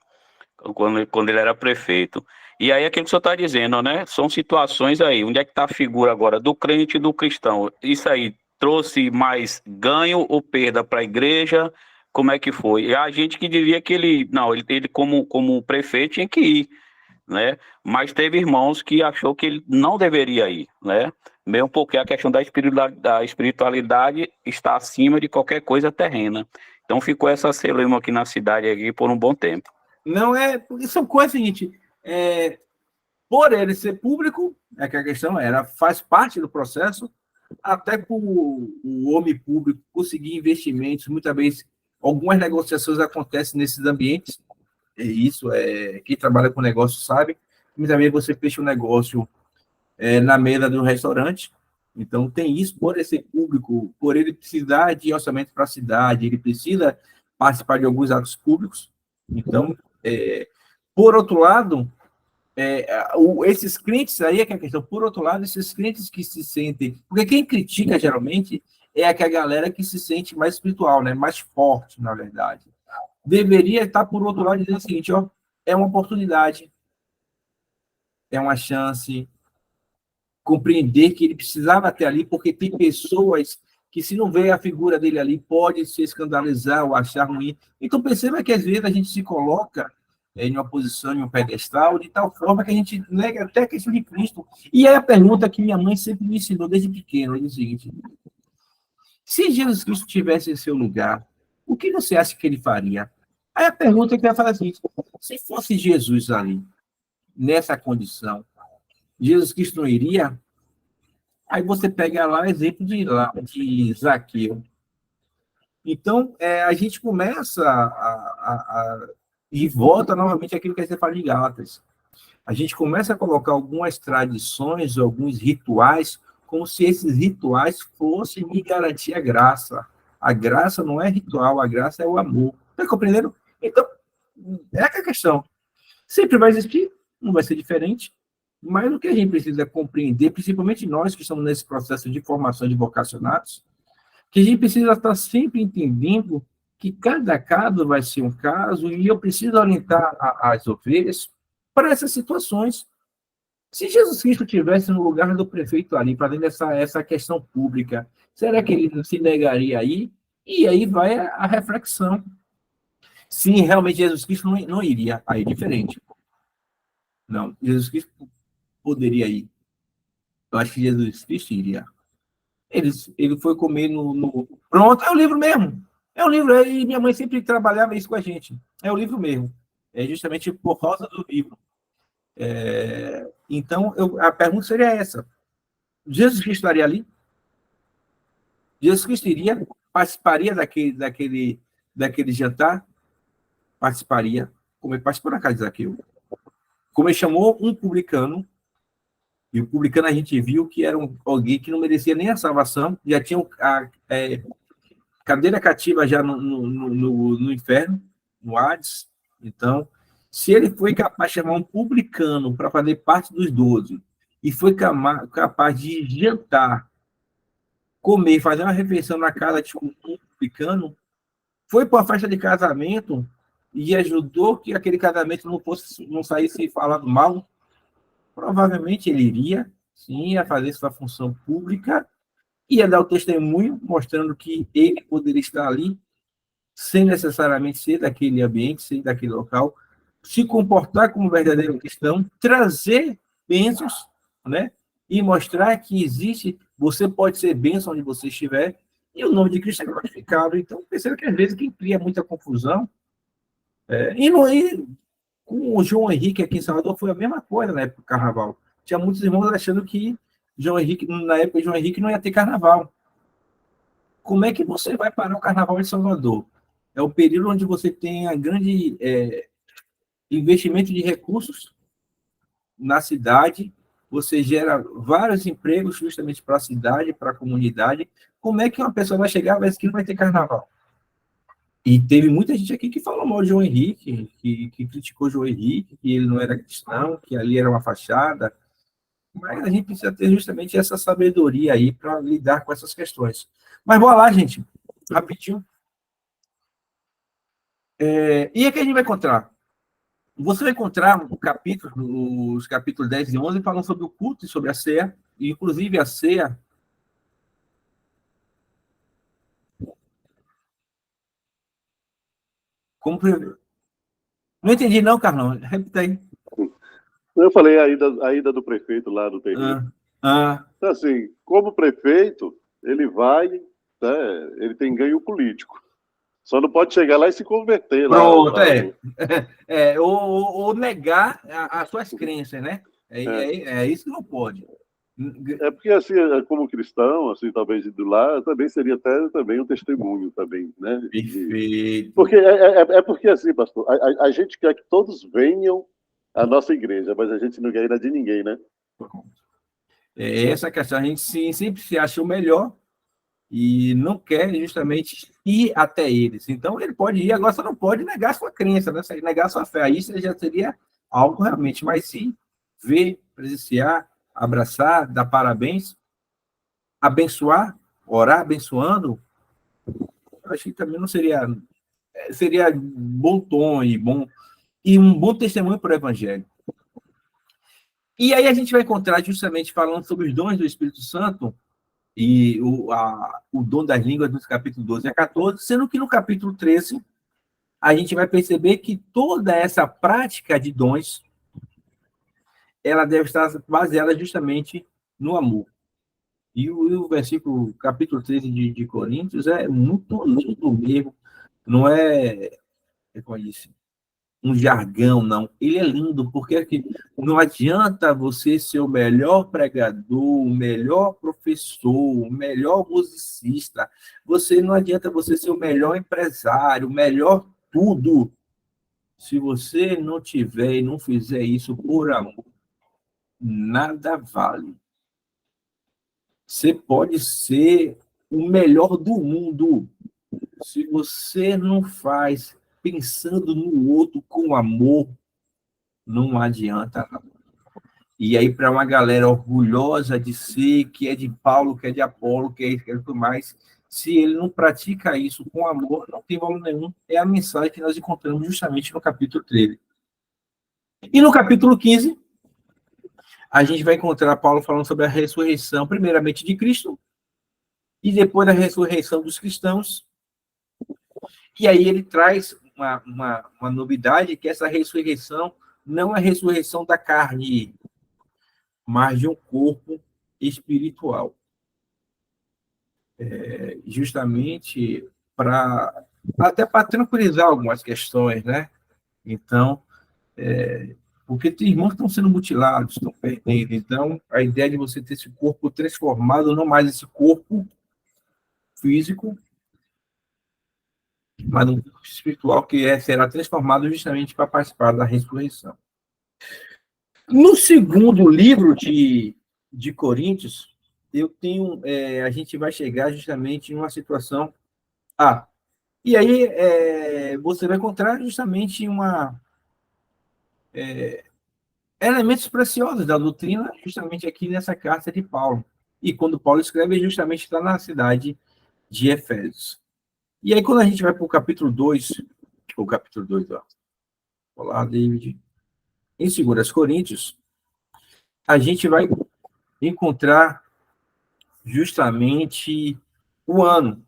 quando ele era prefeito. E aí aquilo que o senhor está dizendo, né? São situações aí, onde é que está a figura agora do crente e do cristão? Isso aí trouxe mais ganho ou perda para a igreja? Como é que foi? E a gente que diria que ele como prefeito tinha que ir, né? Mas teve irmãos que achou que ele não deveria ir, né? Mesmo porque a questão da espiritualidade está acima de qualquer coisa terrena. Então ficou essa celeuma aqui na cidade aqui por um bom tempo. Não é... São coisas, seguinte, por ele ser público, que a questão faz parte do processo, até por o homem público conseguir investimentos, muitas vezes algumas negociações acontecem nesses ambientes, isso quem trabalha com negócio sabe, muitas vezes você fecha um negócio na mesa de um restaurante, então tem isso, por esse público, por ele precisar de orçamento para a cidade, ele precisa participar de alguns atos públicos, então, por outro lado, esses crentes aí é que é a questão, por outro lado, esses crentes que se sentem, porque quem critica geralmente é a galera que se sente mais espiritual, né? Mais forte, na verdade. Deveria estar, por outro lado, dizendo o seguinte, ó, é uma oportunidade, é uma chance, compreender que ele precisava ter ali, porque tem pessoas que, se não vê a figura dele ali, pode se escandalizar ou achar ruim. Então, perceba que, às vezes, a gente se coloca em uma posição, em um pedestal, de tal forma que a gente nega até a questão de Cristo. E é a pergunta que minha mãe sempre me ensinou desde pequeno, é o seguinte: se Jesus Cristo estivesse em seu lugar, O que você acha que ele faria? Aí a pergunta que vai fazer assim, se fosse Jesus ali, nessa condição, Jesus Cristo não iria? Aí você pega lá o exemplo de Zaqueu. Então, a gente começa e volta novamente àquilo que você fala de Gálatas. A gente começa a colocar algumas tradições, alguns rituais, como se esses rituais fossem me garantir a graça. A graça não é ritual, a graça é o amor. Está compreendendo? Então, é a questão. Sempre vai existir, não vai ser diferente, mas o que a gente precisa compreender, principalmente nós que estamos nesse processo de formação de vocacionados, que a gente precisa estar sempre entendendo que cada caso vai ser um caso e eu preciso orientar as ovelhas para essas situações. Se Jesus Cristo estivesse no lugar do prefeito ali, fazendo essa questão pública, será que ele não se negaria aí? E aí vai a reflexão. Sim, realmente Jesus Cristo não iria. Aí, diferente. Não, Jesus Cristo poderia ir. Eu acho que Jesus Cristo iria. Ele foi comer no... Pronto, é o livro mesmo. É o livro. E minha mãe sempre trabalhava isso com a gente. É o livro mesmo. É justamente por causa do livro. Então, a pergunta seria essa. Jesus Cristo estaria ali? Jesus Cristo iria? Participaria daquele jantar? Participaria. Como ele participou na casa de Zaqueu. Como ele chamou um publicano, e o publicano a gente viu que era alguém que não merecia nem a salvação, já tinha a cadeira cativa já no inferno, no Hades. Então, se ele foi capaz de chamar um publicano para fazer parte dos 12, e foi capaz de jantar, comer, fazer uma refeição na casa de um publicano, foi para a festa de casamento e ajudou que aquele casamento não saísse falando mal, provavelmente ele iria, sim, a fazer sua função pública, ia dar o testemunho, mostrando que ele poderia estar ali, sem necessariamente ser daquele ambiente, ser daquele local, se comportar como verdadeiro cristão, trazer bênçãos, né? E mostrar que existe, você pode ser bênção onde você estiver, e o nome de Cristo é glorificado. Então, perceba que às vezes quem cria muita confusão, com o João Henrique aqui em Salvador foi a mesma coisa na época do carnaval. Tinha muitos irmãos achando que na época de João Henrique não ia ter carnaval. Como é que você vai parar o carnaval em Salvador? É o período onde você tem a grande investimento de recursos na cidade, você gera vários empregos justamente para a cidade, para a comunidade. Como é que uma pessoa vai chegar e vai dizer que não vai ter carnaval? E teve muita gente aqui que falou mal de João Henrique, que criticou João Henrique, que ele não era cristão, que ali era uma fachada. Mas a gente precisa ter justamente essa sabedoria aí para lidar com essas questões. Mas bora lá, gente, rapidinho. E aqui a gente vai encontrar. Você vai encontrar os capítulos 10 e 11 falando sobre o culto e sobre a ceia, e inclusive a ceia. Não entendi, não, Carlão. Repita aí. Eu falei a ida do prefeito lá do terreno. Então, assim, como prefeito, ele vai, né, ele tem ganho político. Só não pode chegar lá e se converter. Pronto, ou negar as suas crenças, né? É isso que não pode. É porque, assim, como cristão, assim, talvez indo lá, também seria até também um testemunho também, né? Perfeito. Porque porque, assim, pastor, a gente quer que todos venham à nossa igreja, mas a gente não quer ir de ninguém, né? Essa questão, a gente sempre se acha o melhor e não quer justamente ir até eles. Então, ele pode ir, agora só não pode negar sua crença, né? Negar sua fé. Aí isso já seria algo realmente, mas sim ver, presenciar, abraçar, dar parabéns, abençoar, orar abençoando, acho que também não seria bom tom e um bom testemunho para o evangelho. E aí a gente vai encontrar justamente falando sobre os dons do Espírito Santo e o dom das línguas nos capítulos 12 a 14, sendo que no capítulo 13 a gente vai perceber que toda essa prática de dons ela deve estar baseada justamente no amor. E o versículo, capítulo 13 de Coríntios é muito lindo mesmo, não é, como eu disse, um jargão, não. Ele é lindo, porque aqui não adianta você ser o melhor pregador, o melhor professor, o melhor musicista. Não adianta você ser o melhor empresário, o melhor tudo. Se você não tiver e não fizer isso por amor, nada vale. Você pode ser o melhor do mundo. Se você não faz pensando no outro com amor, não adianta. E aí, para uma galera orgulhosa de ser, que é de Paulo, que é de Apolo, que é isso, que é tudo mais, se ele não pratica isso com amor, não tem valor nenhum. É a mensagem que nós encontramos justamente no capítulo 13. E no capítulo 15, a gente vai encontrar Paulo falando sobre a ressurreição, primeiramente de Cristo, e depois da ressurreição dos cristãos. E aí ele traz uma novidade, que essa ressurreição não é a ressurreição da carne, mas de um corpo espiritual. Justamente até para tranquilizar algumas questões, né? Então, porque tem irmãos que estão sendo mutilados, estão perdendo. Então, a ideia de você ter esse corpo transformado, não mais esse corpo físico, mas um corpo espiritual que será transformado justamente para participar da ressurreição. No segundo livro de Coríntios, a gente vai chegar justamente em uma situação. E aí você vai encontrar justamente elementos preciosos da doutrina, justamente aqui nessa carta de Paulo. E quando Paulo escreve, justamente está na cidade de Efésios. E aí, quando a gente vai para o capítulo 2, olá, David, em 2 Coríntios, a gente vai encontrar justamente o ano,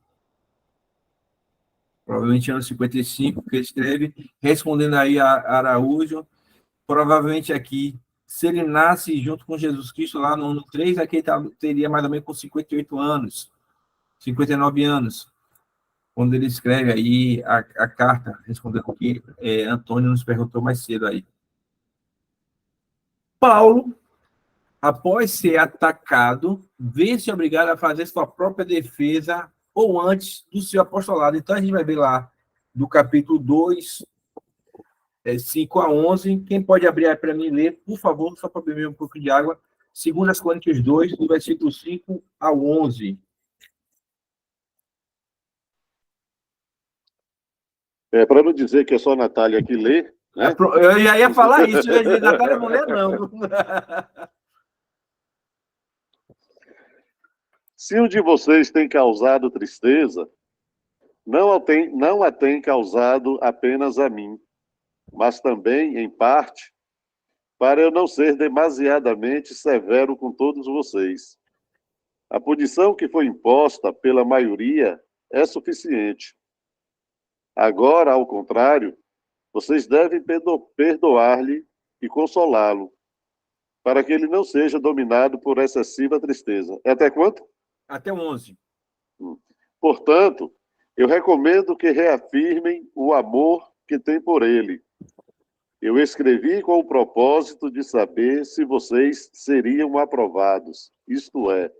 provavelmente ano 55, que ele escreve, respondendo aí a Araújo, provavelmente aqui, se ele nasce junto com Jesus Cristo lá no ano 3, aqui ele teria mais ou menos com 58 anos, 59 anos, quando ele escreve aí a carta, respondendo o que Antônio nos perguntou mais cedo aí. Paulo, após ser atacado, vê-se obrigado a fazer sua própria defesa ou antes do seu apostolado. Então, a gente vai ver lá, do capítulo 2, 5 a 11. Quem pode abrir aí para mim ler, por favor, só para beber um pouco de água. 2 Coríntios 2, do versículo 5 ao 11. Para não dizer que é só a Natália que lê, né? Eu já ia falar isso, eu ia dizer, Natália, não lê, não. Se um de vocês tem causado tristeza, não a tem causado apenas a mim, mas também, em parte, para eu não ser demasiadamente severo com todos vocês. A punição que foi imposta pela maioria é suficiente. Agora, ao contrário, vocês devem perdoar-lhe e consolá-lo, para que ele não seja dominado por excessiva tristeza. É até quanto? Até 11. Portanto, eu recomendo que reafirmem o amor que tem por ele. Eu escrevi com o propósito de saber se vocês seriam aprovados, isto é,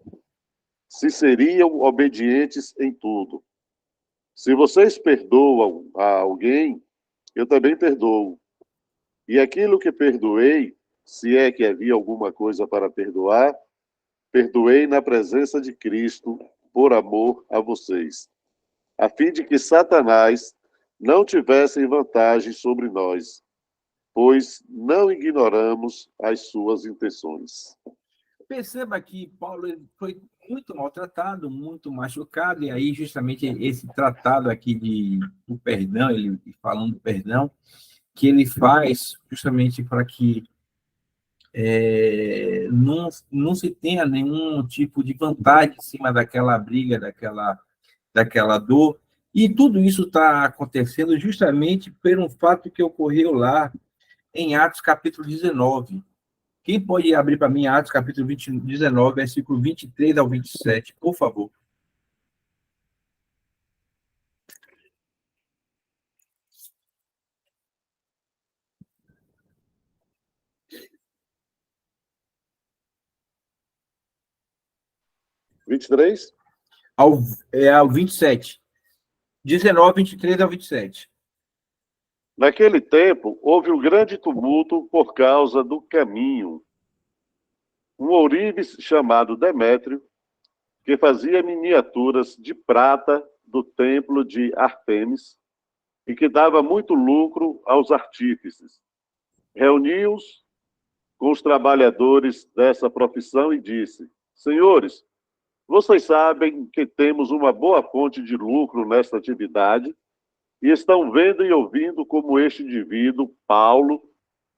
se seriam obedientes em tudo. Se vocês perdoam a alguém, eu também perdoo. E aquilo que perdoei, se é que havia alguma coisa para perdoar, perdoei na presença de Cristo, por amor a vocês, a fim de que Satanás não tivesse vantagem sobre nós, pois não ignoramos as suas intenções. Perceba que Paulo foi muito maltratado, muito machucado, e aí justamente esse tratado aqui do perdão, ele falando do perdão, que ele faz justamente para que não se tenha nenhum tipo de vantagem em cima daquela briga, daquela dor, e tudo isso está acontecendo justamente pelo fato que ocorreu lá em Atos capítulo 19. Quem pode abrir para mim Atos capítulo 19, versículo 23 ao 27, por favor? 23? Ao 27. 19, 23 ao 27. Naquele tempo, houve um grande tumulto por causa do caminho. Um ourives chamado Demétrio, que fazia miniaturas de prata do templo de Ártemis e que dava muito lucro aos artífices, reuniu-os com os trabalhadores dessa profissão e disse: Senhores, vocês sabem que temos uma boa fonte de lucro nesta atividade e estão vendo e ouvindo como este indivíduo, Paulo,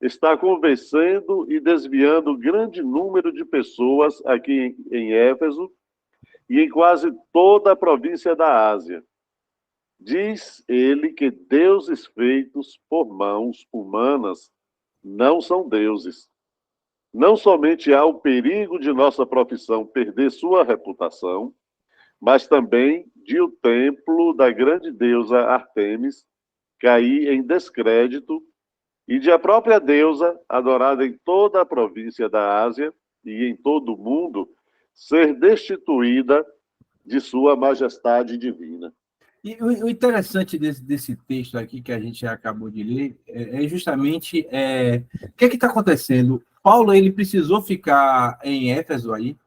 está convencendo e desviando grande número de pessoas aqui em Éfeso e em quase toda a província da Ásia. Diz ele que deuses feitos por mãos humanas não são deuses. Não somente há o perigo de nossa profissão perder sua reputação, mas também de o templo da grande deusa Ártemis cair em descrédito e de a própria deusa, adorada em toda a província da Ásia e em todo o mundo, ser destituída de sua majestade divina. E o interessante desse texto aqui que a gente acabou de ler é justamente o que está acontecendo. Paulo ele precisou ficar em Éfeso aí,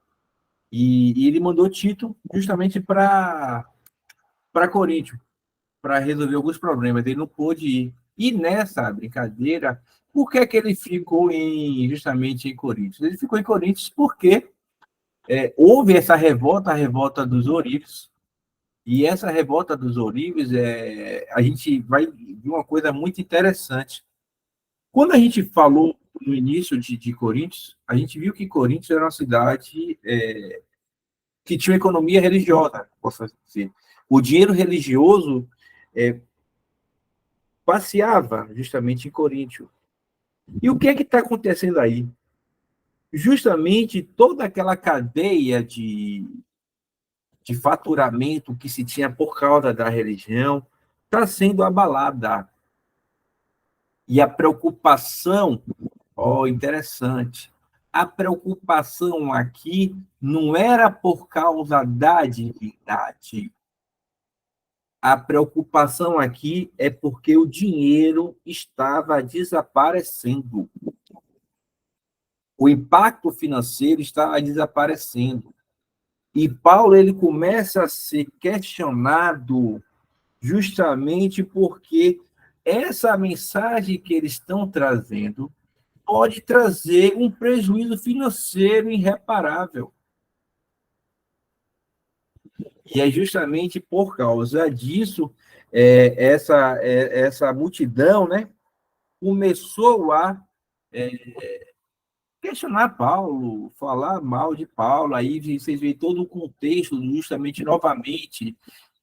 e ele mandou Tito justamente para Coríntio, para resolver alguns problemas. Ele não pôde ir. E nessa brincadeira, por que ele ficou justamente em Coríntios? Ele ficou em Coríntios porque houve essa revolta, a revolta dos ourives, e essa revolta dos ourives, a gente vai ver uma coisa muito interessante. Quando a gente falou no início de Coríntios, a gente viu que Coríntios era uma cidade que tinha uma economia religiosa, posso dizer. O dinheiro religioso passeava justamente em Coríntio. E o que é que está acontecendo aí? Justamente toda aquela cadeia de faturamento que se tinha por causa da religião está sendo abalada. E a preocupação, interessante, a preocupação aqui não era por causa da divindade. A preocupação aqui é porque o dinheiro estava desaparecendo. O impacto financeiro estava desaparecendo. E Paulo ele começa a ser questionado justamente porque essa mensagem que eles estão trazendo pode trazer um prejuízo financeiro irreparável. E é justamente por causa disso, essa multidão, né, começou a questionar Paulo, falar mal de Paulo. Aí vocês veem todo o contexto, justamente, novamente,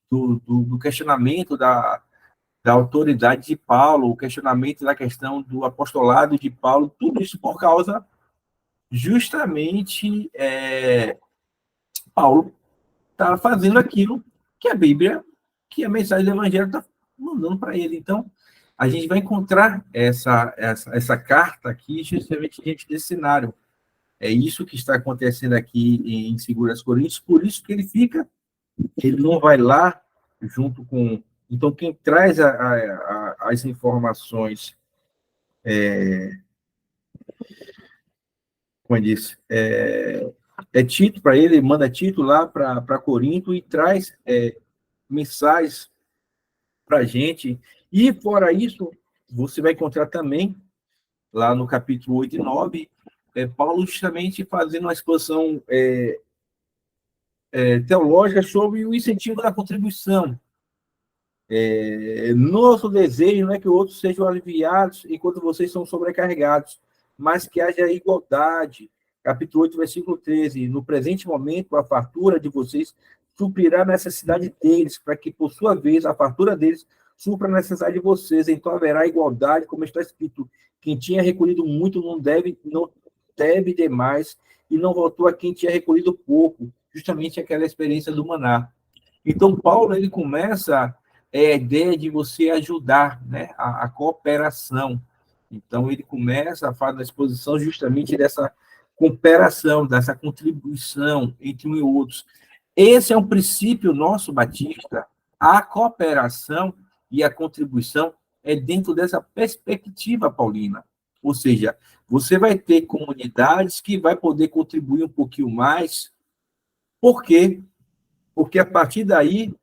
do questionamento da autoridade de Paulo, o questionamento da questão do apostolado de Paulo, tudo isso por causa, justamente, Paulo está fazendo aquilo que a Bíblia, que a mensagem do Evangelho está mandando para ele. Então, a gente vai encontrar essa carta aqui, justamente diante desse cenário. É isso que está acontecendo aqui em 2 Coríntios, por isso que ele não vai lá junto com... Então, quem traz as informações, como eu disse, Tito para ele, manda Tito lá para Corinto e traz mensagens para a gente. E, fora isso, você vai encontrar também, lá no capítulo 8 e 9, Paulo justamente fazendo uma exposição teológica sobre o incentivo da contribuição. Nosso desejo não é que outros sejam aliviados enquanto vocês são sobrecarregados, mas que haja igualdade. Capítulo 8, versículo 13. No presente momento, a fartura de vocês suprirá a necessidade deles, para que, por sua vez, a fartura deles supra a necessidade de vocês. Então haverá igualdade, como está escrito: quem tinha recolhido muito não deve demais, e não voltou a quem tinha recolhido pouco. Justamente aquela experiência do maná. Então, Paulo ele começa a ideia de você ajudar, né, a cooperação. Então, ele começa a fazer a exposição justamente dessa cooperação, dessa contribuição entre um e outros. Esse é um princípio nosso, Batista. A cooperação e a contribuição é dentro dessa perspectiva paulina. Ou seja, você vai ter comunidades que vai poder contribuir um pouquinho mais. Por quê? Porque a partir daí,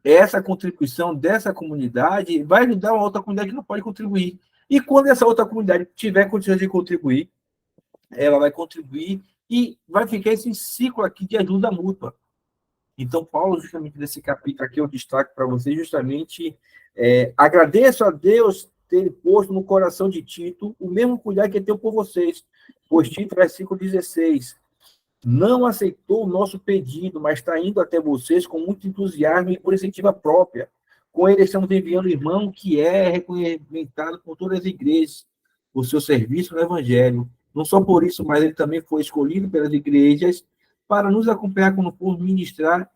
essa contribuição dessa comunidade vai ajudar uma outra comunidade que não pode contribuir. E quando essa outra comunidade tiver condições de contribuir, ela vai contribuir e vai ficar esse ciclo aqui de ajuda mútua. Então, Paulo, justamente nesse capítulo aqui, eu destaco para vocês, justamente, agradeço a Deus ter posto no coração de Tito o mesmo cuidado que ele tem por vocês. Pois Tito, versículo 16, não aceitou o nosso pedido, mas está indo até vocês com muito entusiasmo e por iniciativa própria. Com ele estamos enviando o irmão que é reconhecido por todas as igrejas, o seu serviço no Evangelho. Não só por isso, mas ele também foi escolhido pelas igrejas para nos acompanhar quando for ministrar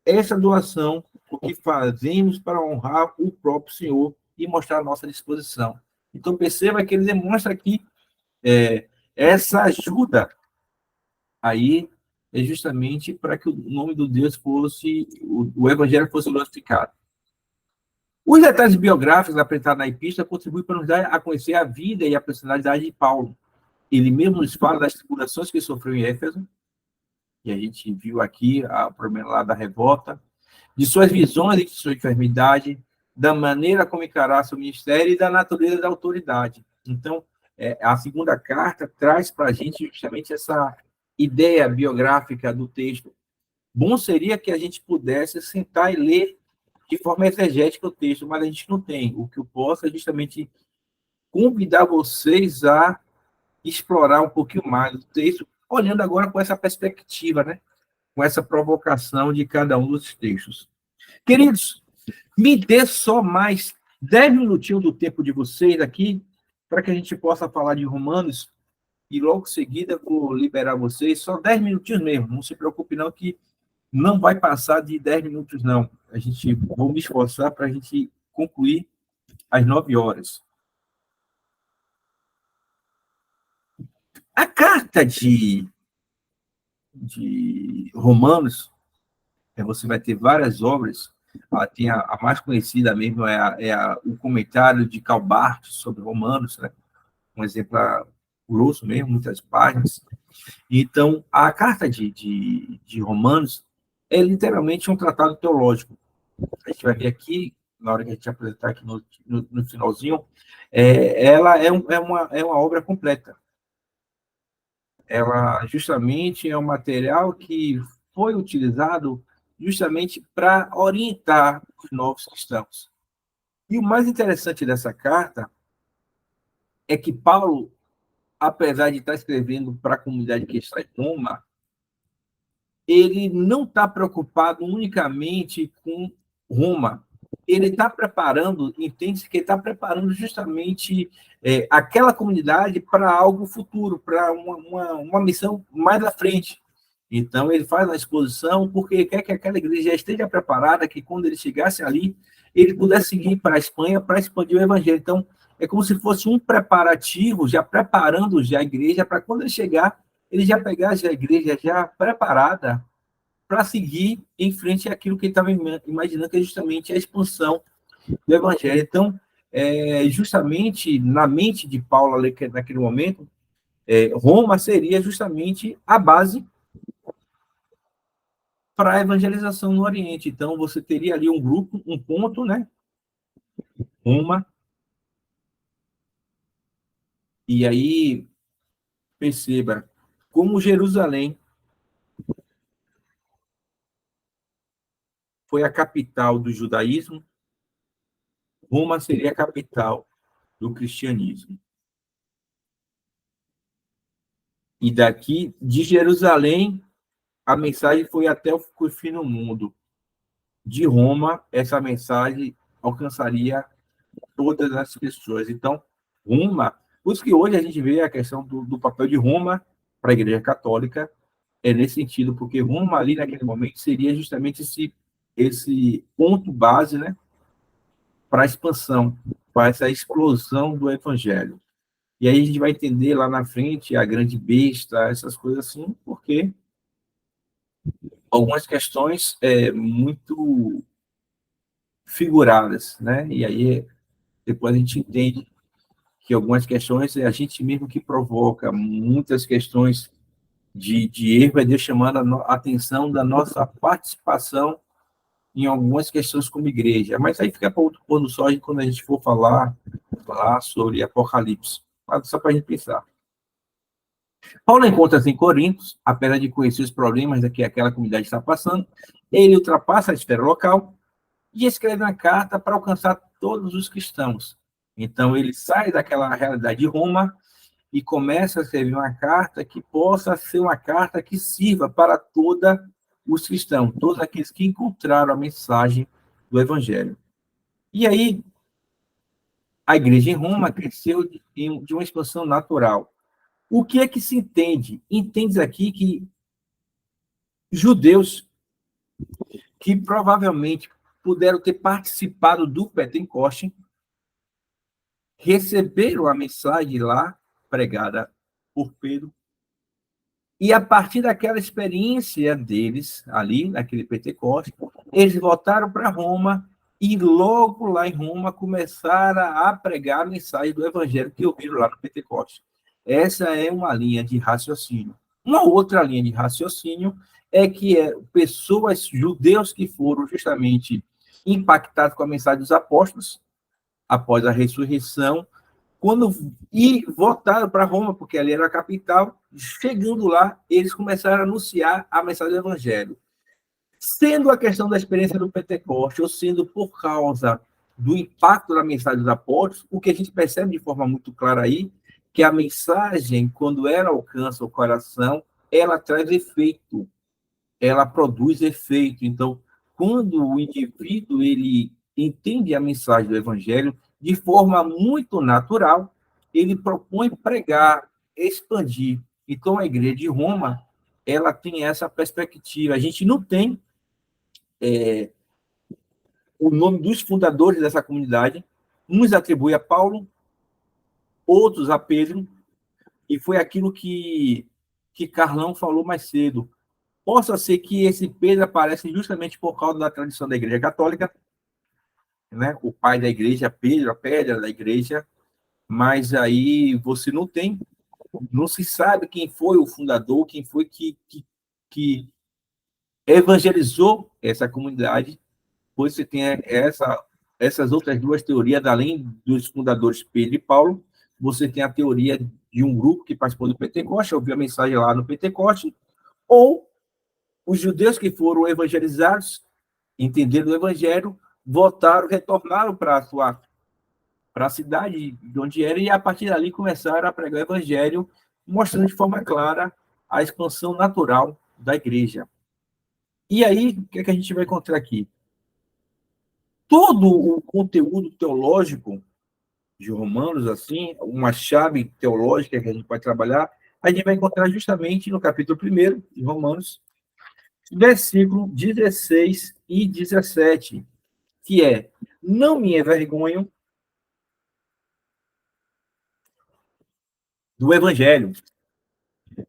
essa doação, o que fazemos para honrar o próprio Senhor e mostrar a nossa disposição. Então, perceba que ele demonstra aqui essa ajuda aí é justamente para que o nome do Deus fosse, o Evangelho fosse glorificado. Os detalhes biográficos apresentados na epístola contribuem para nos dar a conhecer a vida e a personalidade de Paulo. Ele mesmo nos fala das tribulações que sofreu em Éfeso, que a gente viu aqui, o problema lá da revolta, de suas visões e de sua enfermidade, da maneira como encarar seu ministério e da natureza da autoridade. Então, a segunda carta traz para a gente justamente essa ideia biográfica do texto. Bom seria que a gente pudesse sentar e ler de forma exegética o texto, mas a gente não tem. O que eu posso é justamente convidar vocês a explorar um pouquinho mais o texto, olhando agora com essa perspectiva, né? Com essa provocação de cada um dos textos. Queridos, me dê só mais 10 minutinhos do tempo de vocês aqui, para que a gente possa falar de Romanos, e logo em seguida vou liberar vocês, só 10 minutinhos mesmo, não se preocupe não, que não vai passar de 10 minutos não. Vou me esforçar para a gente concluir às 9 horas. A carta de Romanos, você vai ter várias obras, tem a mais conhecida mesmo, o comentário de Calbart sobre Romanos, né? Um exemplo grosso mesmo, muitas páginas. Então, a carta de Romanos é literalmente um tratado teológico. A gente vai ver aqui, na hora que a gente apresentar aqui no finalzinho, ela é uma obra completa. Ela justamente é um material que foi utilizado justamente para orientar os novos cristãos. E o mais interessante dessa carta é que Paulo, apesar de estar escrevendo para a comunidade que está em Roma, ele não está preocupado unicamente com Roma. Ele está preparando, entende-se que ele está preparando justamente aquela comunidade para algo futuro, para uma missão mais à frente. Então, ele faz a exposição porque quer que aquela igreja já esteja preparada, que quando ele chegasse ali, ele pudesse seguir para a Espanha para expandir o evangelho. Então, é como se fosse um preparativo, já preparando já a igreja, para quando ele chegar, ele já pegasse a igreja já preparada para seguir em frente àquilo que ele estava imaginando, que é justamente a expansão do evangelho. Então, justamente na mente de Paulo, naquele momento, Roma seria justamente a base para a evangelização no Oriente. Então, você teria ali um grupo, um ponto, né? Roma. E aí, perceba, como Jerusalém foi a capital do judaísmo, Roma seria a capital do cristianismo. E daqui, de Jerusalém, a mensagem foi até o fim do mundo. De Roma, essa mensagem alcançaria todas as pessoas. Então, Roma, por isso que hoje a gente vê a questão do papel de Roma para a Igreja Católica, nesse sentido, porque Roma ali naquele momento seria justamente esse ponto base, né, para a expansão, para essa explosão do Evangelho. E aí a gente vai entender lá na frente a grande besta, essas coisas assim, porque algumas questões muito figuradas, né? E aí depois a gente entende que algumas questões é a gente mesmo que provoca, muitas questões de erro é Deus chamando a atenção da nossa participação em algumas questões como igreja. Mas aí fica para outro pôr do sol quando a gente for falar sobre Apocalipse. Só para a gente pensar. Paulo encontra-se em Corinto, apesar de conhecer os problemas que aquela comunidade está passando, ele ultrapassa a esfera local e escreve uma carta para alcançar todos os cristãos. Então, ele sai daquela realidade de Roma e começa a escrever uma carta que possa ser uma carta que sirva para todos os cristãos, todos aqueles que encontraram a mensagem do Evangelho. E aí, a igreja em Roma cresceu de uma expansão natural. O que é que se entende? Entende aqui que judeus que provavelmente puderam ter participado do Pentecoste receberam a mensagem lá pregada por Pedro e a partir daquela experiência deles ali naquele Pentecoste, eles voltaram para Roma e logo lá em Roma começaram a pregar a mensagem do Evangelho que ouviram lá no Pentecoste. Essa é uma linha de raciocínio. Uma outra linha de raciocínio é que pessoas, judeus que foram justamente impactados com a mensagem dos apóstolos, após a ressurreição, e voltaram para Roma, porque ali era a capital, chegando lá, eles começaram a anunciar a mensagem do Evangelho. Sendo a questão da experiência do Pentecoste, ou sendo por causa do impacto da mensagem dos apóstolos, o que a gente percebe de forma muito clara aí, que a mensagem, quando ela alcança o coração, ela traz efeito, ela produz efeito. Então, quando o indivíduo ele entende a mensagem do Evangelho, de forma muito natural, ele propõe pregar, expandir. Então, a igreja de Roma, ela tem essa perspectiva. A gente não tem o nome dos fundadores dessa comunidade, uns atribui a Paulo, outros a Pedro, e foi aquilo que Carlão falou mais cedo. Possa ser que esse Pedro aparece justamente por causa da tradição da Igreja Católica, né? O pai da igreja, Pedro, a pedra da igreja, mas aí você não se sabe quem foi o fundador, quem foi que evangelizou essa comunidade, pois você tem essas outras duas teorias, além dos fundadores Pedro e Paulo, você tem a teoria de um grupo que participou do Pentecoste, ouviu a mensagem lá no Pentecoste, ou os judeus que foram evangelizados, entenderam o evangelho, voltaram, retornaram para a cidade de onde era, e a partir dali começaram a pregar o evangelho, mostrando de forma clara a expansão natural da igreja. E aí, o que é que a gente vai encontrar aqui? Todo o conteúdo teológico de Romanos, assim, uma chave teológica que a gente pode trabalhar, a gente vai encontrar justamente no capítulo 1 de Romanos, versículo 16 e 17, que é: não me envergonho do Evangelho,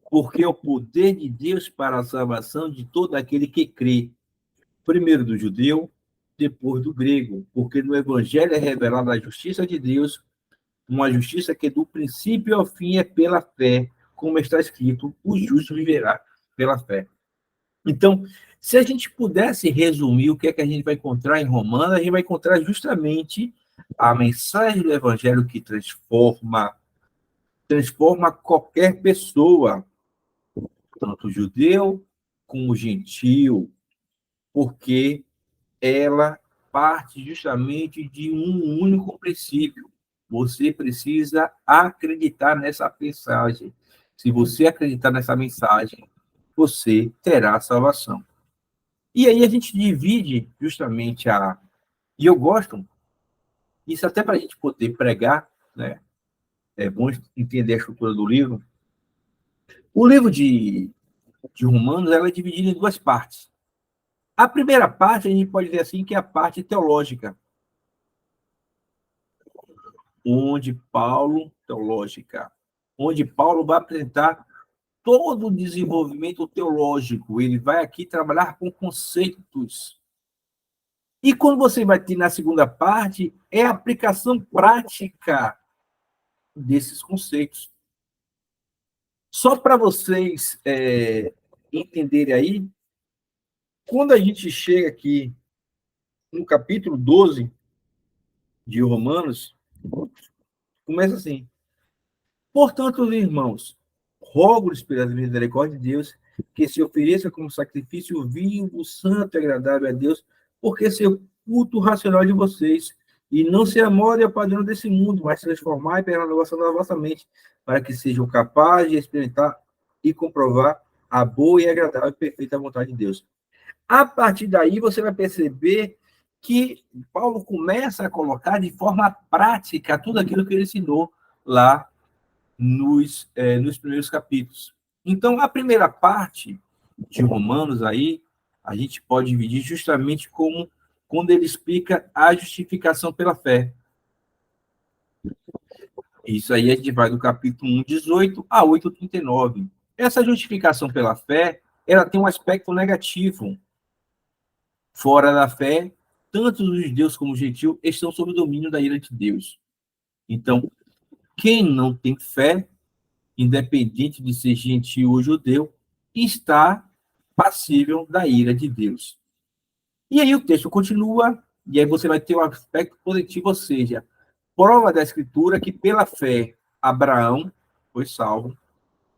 porque é o poder de Deus para a salvação de todo aquele que crê, primeiro do judeu, depois do grego, porque no Evangelho é revelada a justiça de Deus, uma justiça que do princípio ao fim é pela fé, como está escrito: o justo viverá pela fé. Então, se a gente pudesse resumir o que é que a gente vai encontrar em Romanos, a gente vai encontrar justamente a mensagem do Evangelho que transforma qualquer pessoa, tanto o judeu como o gentil, porque ela parte justamente de um único princípio. Você precisa acreditar nessa mensagem. Se você acreditar nessa mensagem, você terá salvação. E aí a gente divide justamente E eu gosto, isso até para a gente poder pregar, né? É bom entender a estrutura do livro. O livro de Romanos ela é dividido em duas partes. A primeira parte, a gente pode dizer assim, que é a parte teológica, onde Paulo vai apresentar todo o desenvolvimento teológico. Ele vai aqui trabalhar com conceitos. E quando você vai ter na segunda parte, é a aplicação prática desses conceitos. Só para vocês entenderem aí, quando a gente chega aqui no capítulo 12 de Romanos, começa assim: portanto, irmãos, rogo-lhes pela misericórdia de Deus que se ofereça como sacrifício vivo, santo e agradável a Deus, porque esse é o culto racional de vocês, e não se amolde ao padrão desse mundo, mas transformai pela renovação da vossa mente, para que sejam capazes de experimentar e comprovar a boa e agradável e perfeita vontade de Deus. A partir daí, você vai perceber que Paulo começa a colocar de forma prática tudo aquilo que ele ensinou lá nos primeiros capítulos. Então, a primeira parte de Romanos aí, a gente pode dividir justamente como quando ele explica a justificação pela fé. Isso aí a gente vai do capítulo 1, 18 a 8, 39. Essa justificação pela fé, ela tem um aspecto negativo. Fora da fé, tanto os judeus como os gentios estão sob o domínio da ira de Deus. Então, quem não tem fé, independente de ser gentio ou judeu, está passível da ira de Deus. E aí o texto continua, e aí você vai ter um aspecto positivo, ou seja, prova da Escritura que pela fé Abraão foi salvo,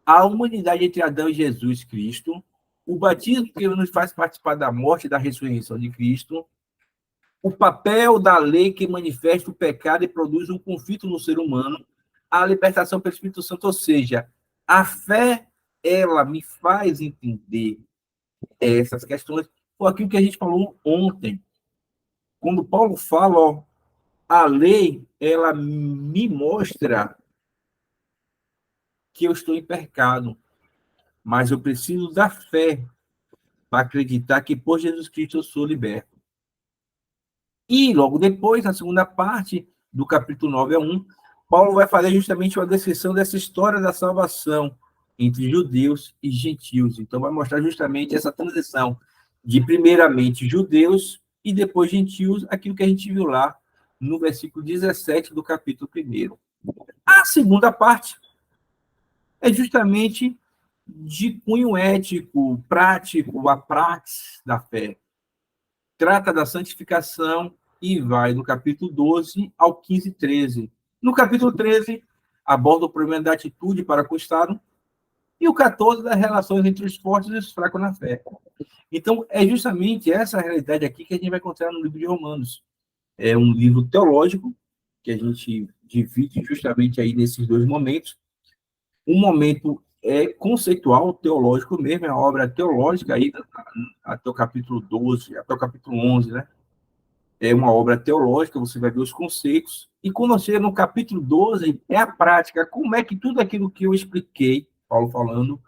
a humanidade entre Adão e Jesus Cristo, o batismo que nos faz participar da morte e da ressurreição de Cristo, o papel da lei que manifesta o pecado e produz um conflito no ser humano, a libertação pelo Espírito Santo, ou seja, a fé, ela me faz entender essas questões. Foi aquilo que a gente falou ontem. Quando Paulo fala, ó, a lei, ela me mostra que eu estou em pecado, mas eu preciso da fé para acreditar que por Jesus Cristo eu sou liberto. E logo depois, na segunda parte, do capítulo 9 a 1, Paulo vai fazer justamente uma descrição dessa história da salvação entre judeus e gentios. Então, vai mostrar justamente essa transição de, primeiramente, judeus e depois gentios, aquilo que a gente viu lá no versículo 17 do capítulo 1. A segunda parte é justamente de cunho ético, prático, a praxis da fé. Trata da santificação e vai do capítulo 12 ao 15, 13. No capítulo 13, aborda o problema da atitude para com o Estado, e o 14 das relações entre os fortes e os fracos na fé. Então, é justamente essa realidade aqui que a gente vai encontrar no livro de Romanos. É um livro teológico, que a gente divide justamente aí nesses dois momentos. Um momento conceitual, teológico mesmo, é a obra teológica aí, até o capítulo 12, até o capítulo 11, né? É uma obra teológica, você vai ver os conceitos, e quando chega no capítulo 12, é a prática, como é que tudo aquilo que eu expliquei, Paulo falando,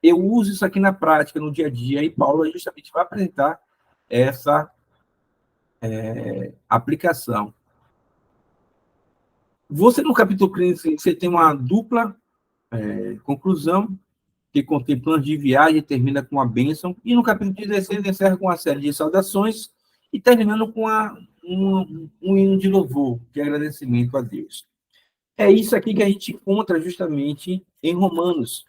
eu uso isso aqui na prática, no dia a dia, e Paulo justamente vai apresentar essa aplicação. Você, no capítulo 15, você tem uma dupla conclusão, que contém planos de viagem, termina com a bênção, e no capítulo 16 encerra com uma série de saudações, e terminando com um hino de louvor, de agradecimento a Deus. É isso aqui que a gente encontra justamente em Romanos.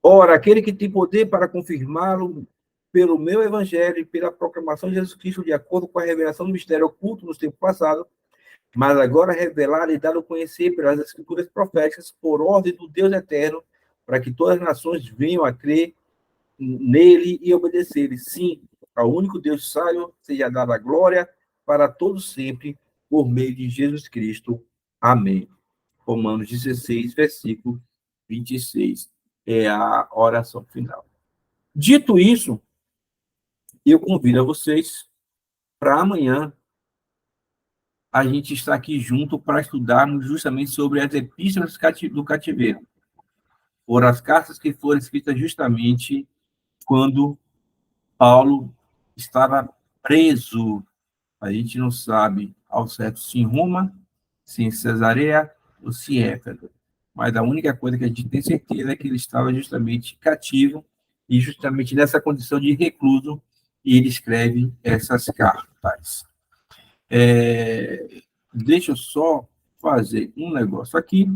Ora, aquele que tem poder para confirmá-lo pelo meu evangelho e pela proclamação de Jesus Cristo, de acordo com a revelação do mistério oculto nos tempos passados, mas agora revelado e dado a conhecer pelas escrituras proféticas, por ordem do Deus eterno, para que todas as nações venham a crer nele e obedecer. Sim, ao único Deus sábio seja dada a glória para todos sempre, por meio de Jesus Cristo. Amém. Romanos 16, versículo 26. É a oração final. Dito isso, eu convido a vocês para amanhã a gente estar aqui junto para estudarmos justamente sobre as epístolas do cativeiro. Foram as cartas que foram escritas justamente quando Paulo estava preso. A gente não sabe ao certo se em Roma, se em Cesareia ou se em Éfeso. mas a única coisa que a gente tem certeza é que ele estava justamente cativo e justamente nessa condição de recluso, e ele escreve essas cartas. Deixa eu só fazer um negócio aqui.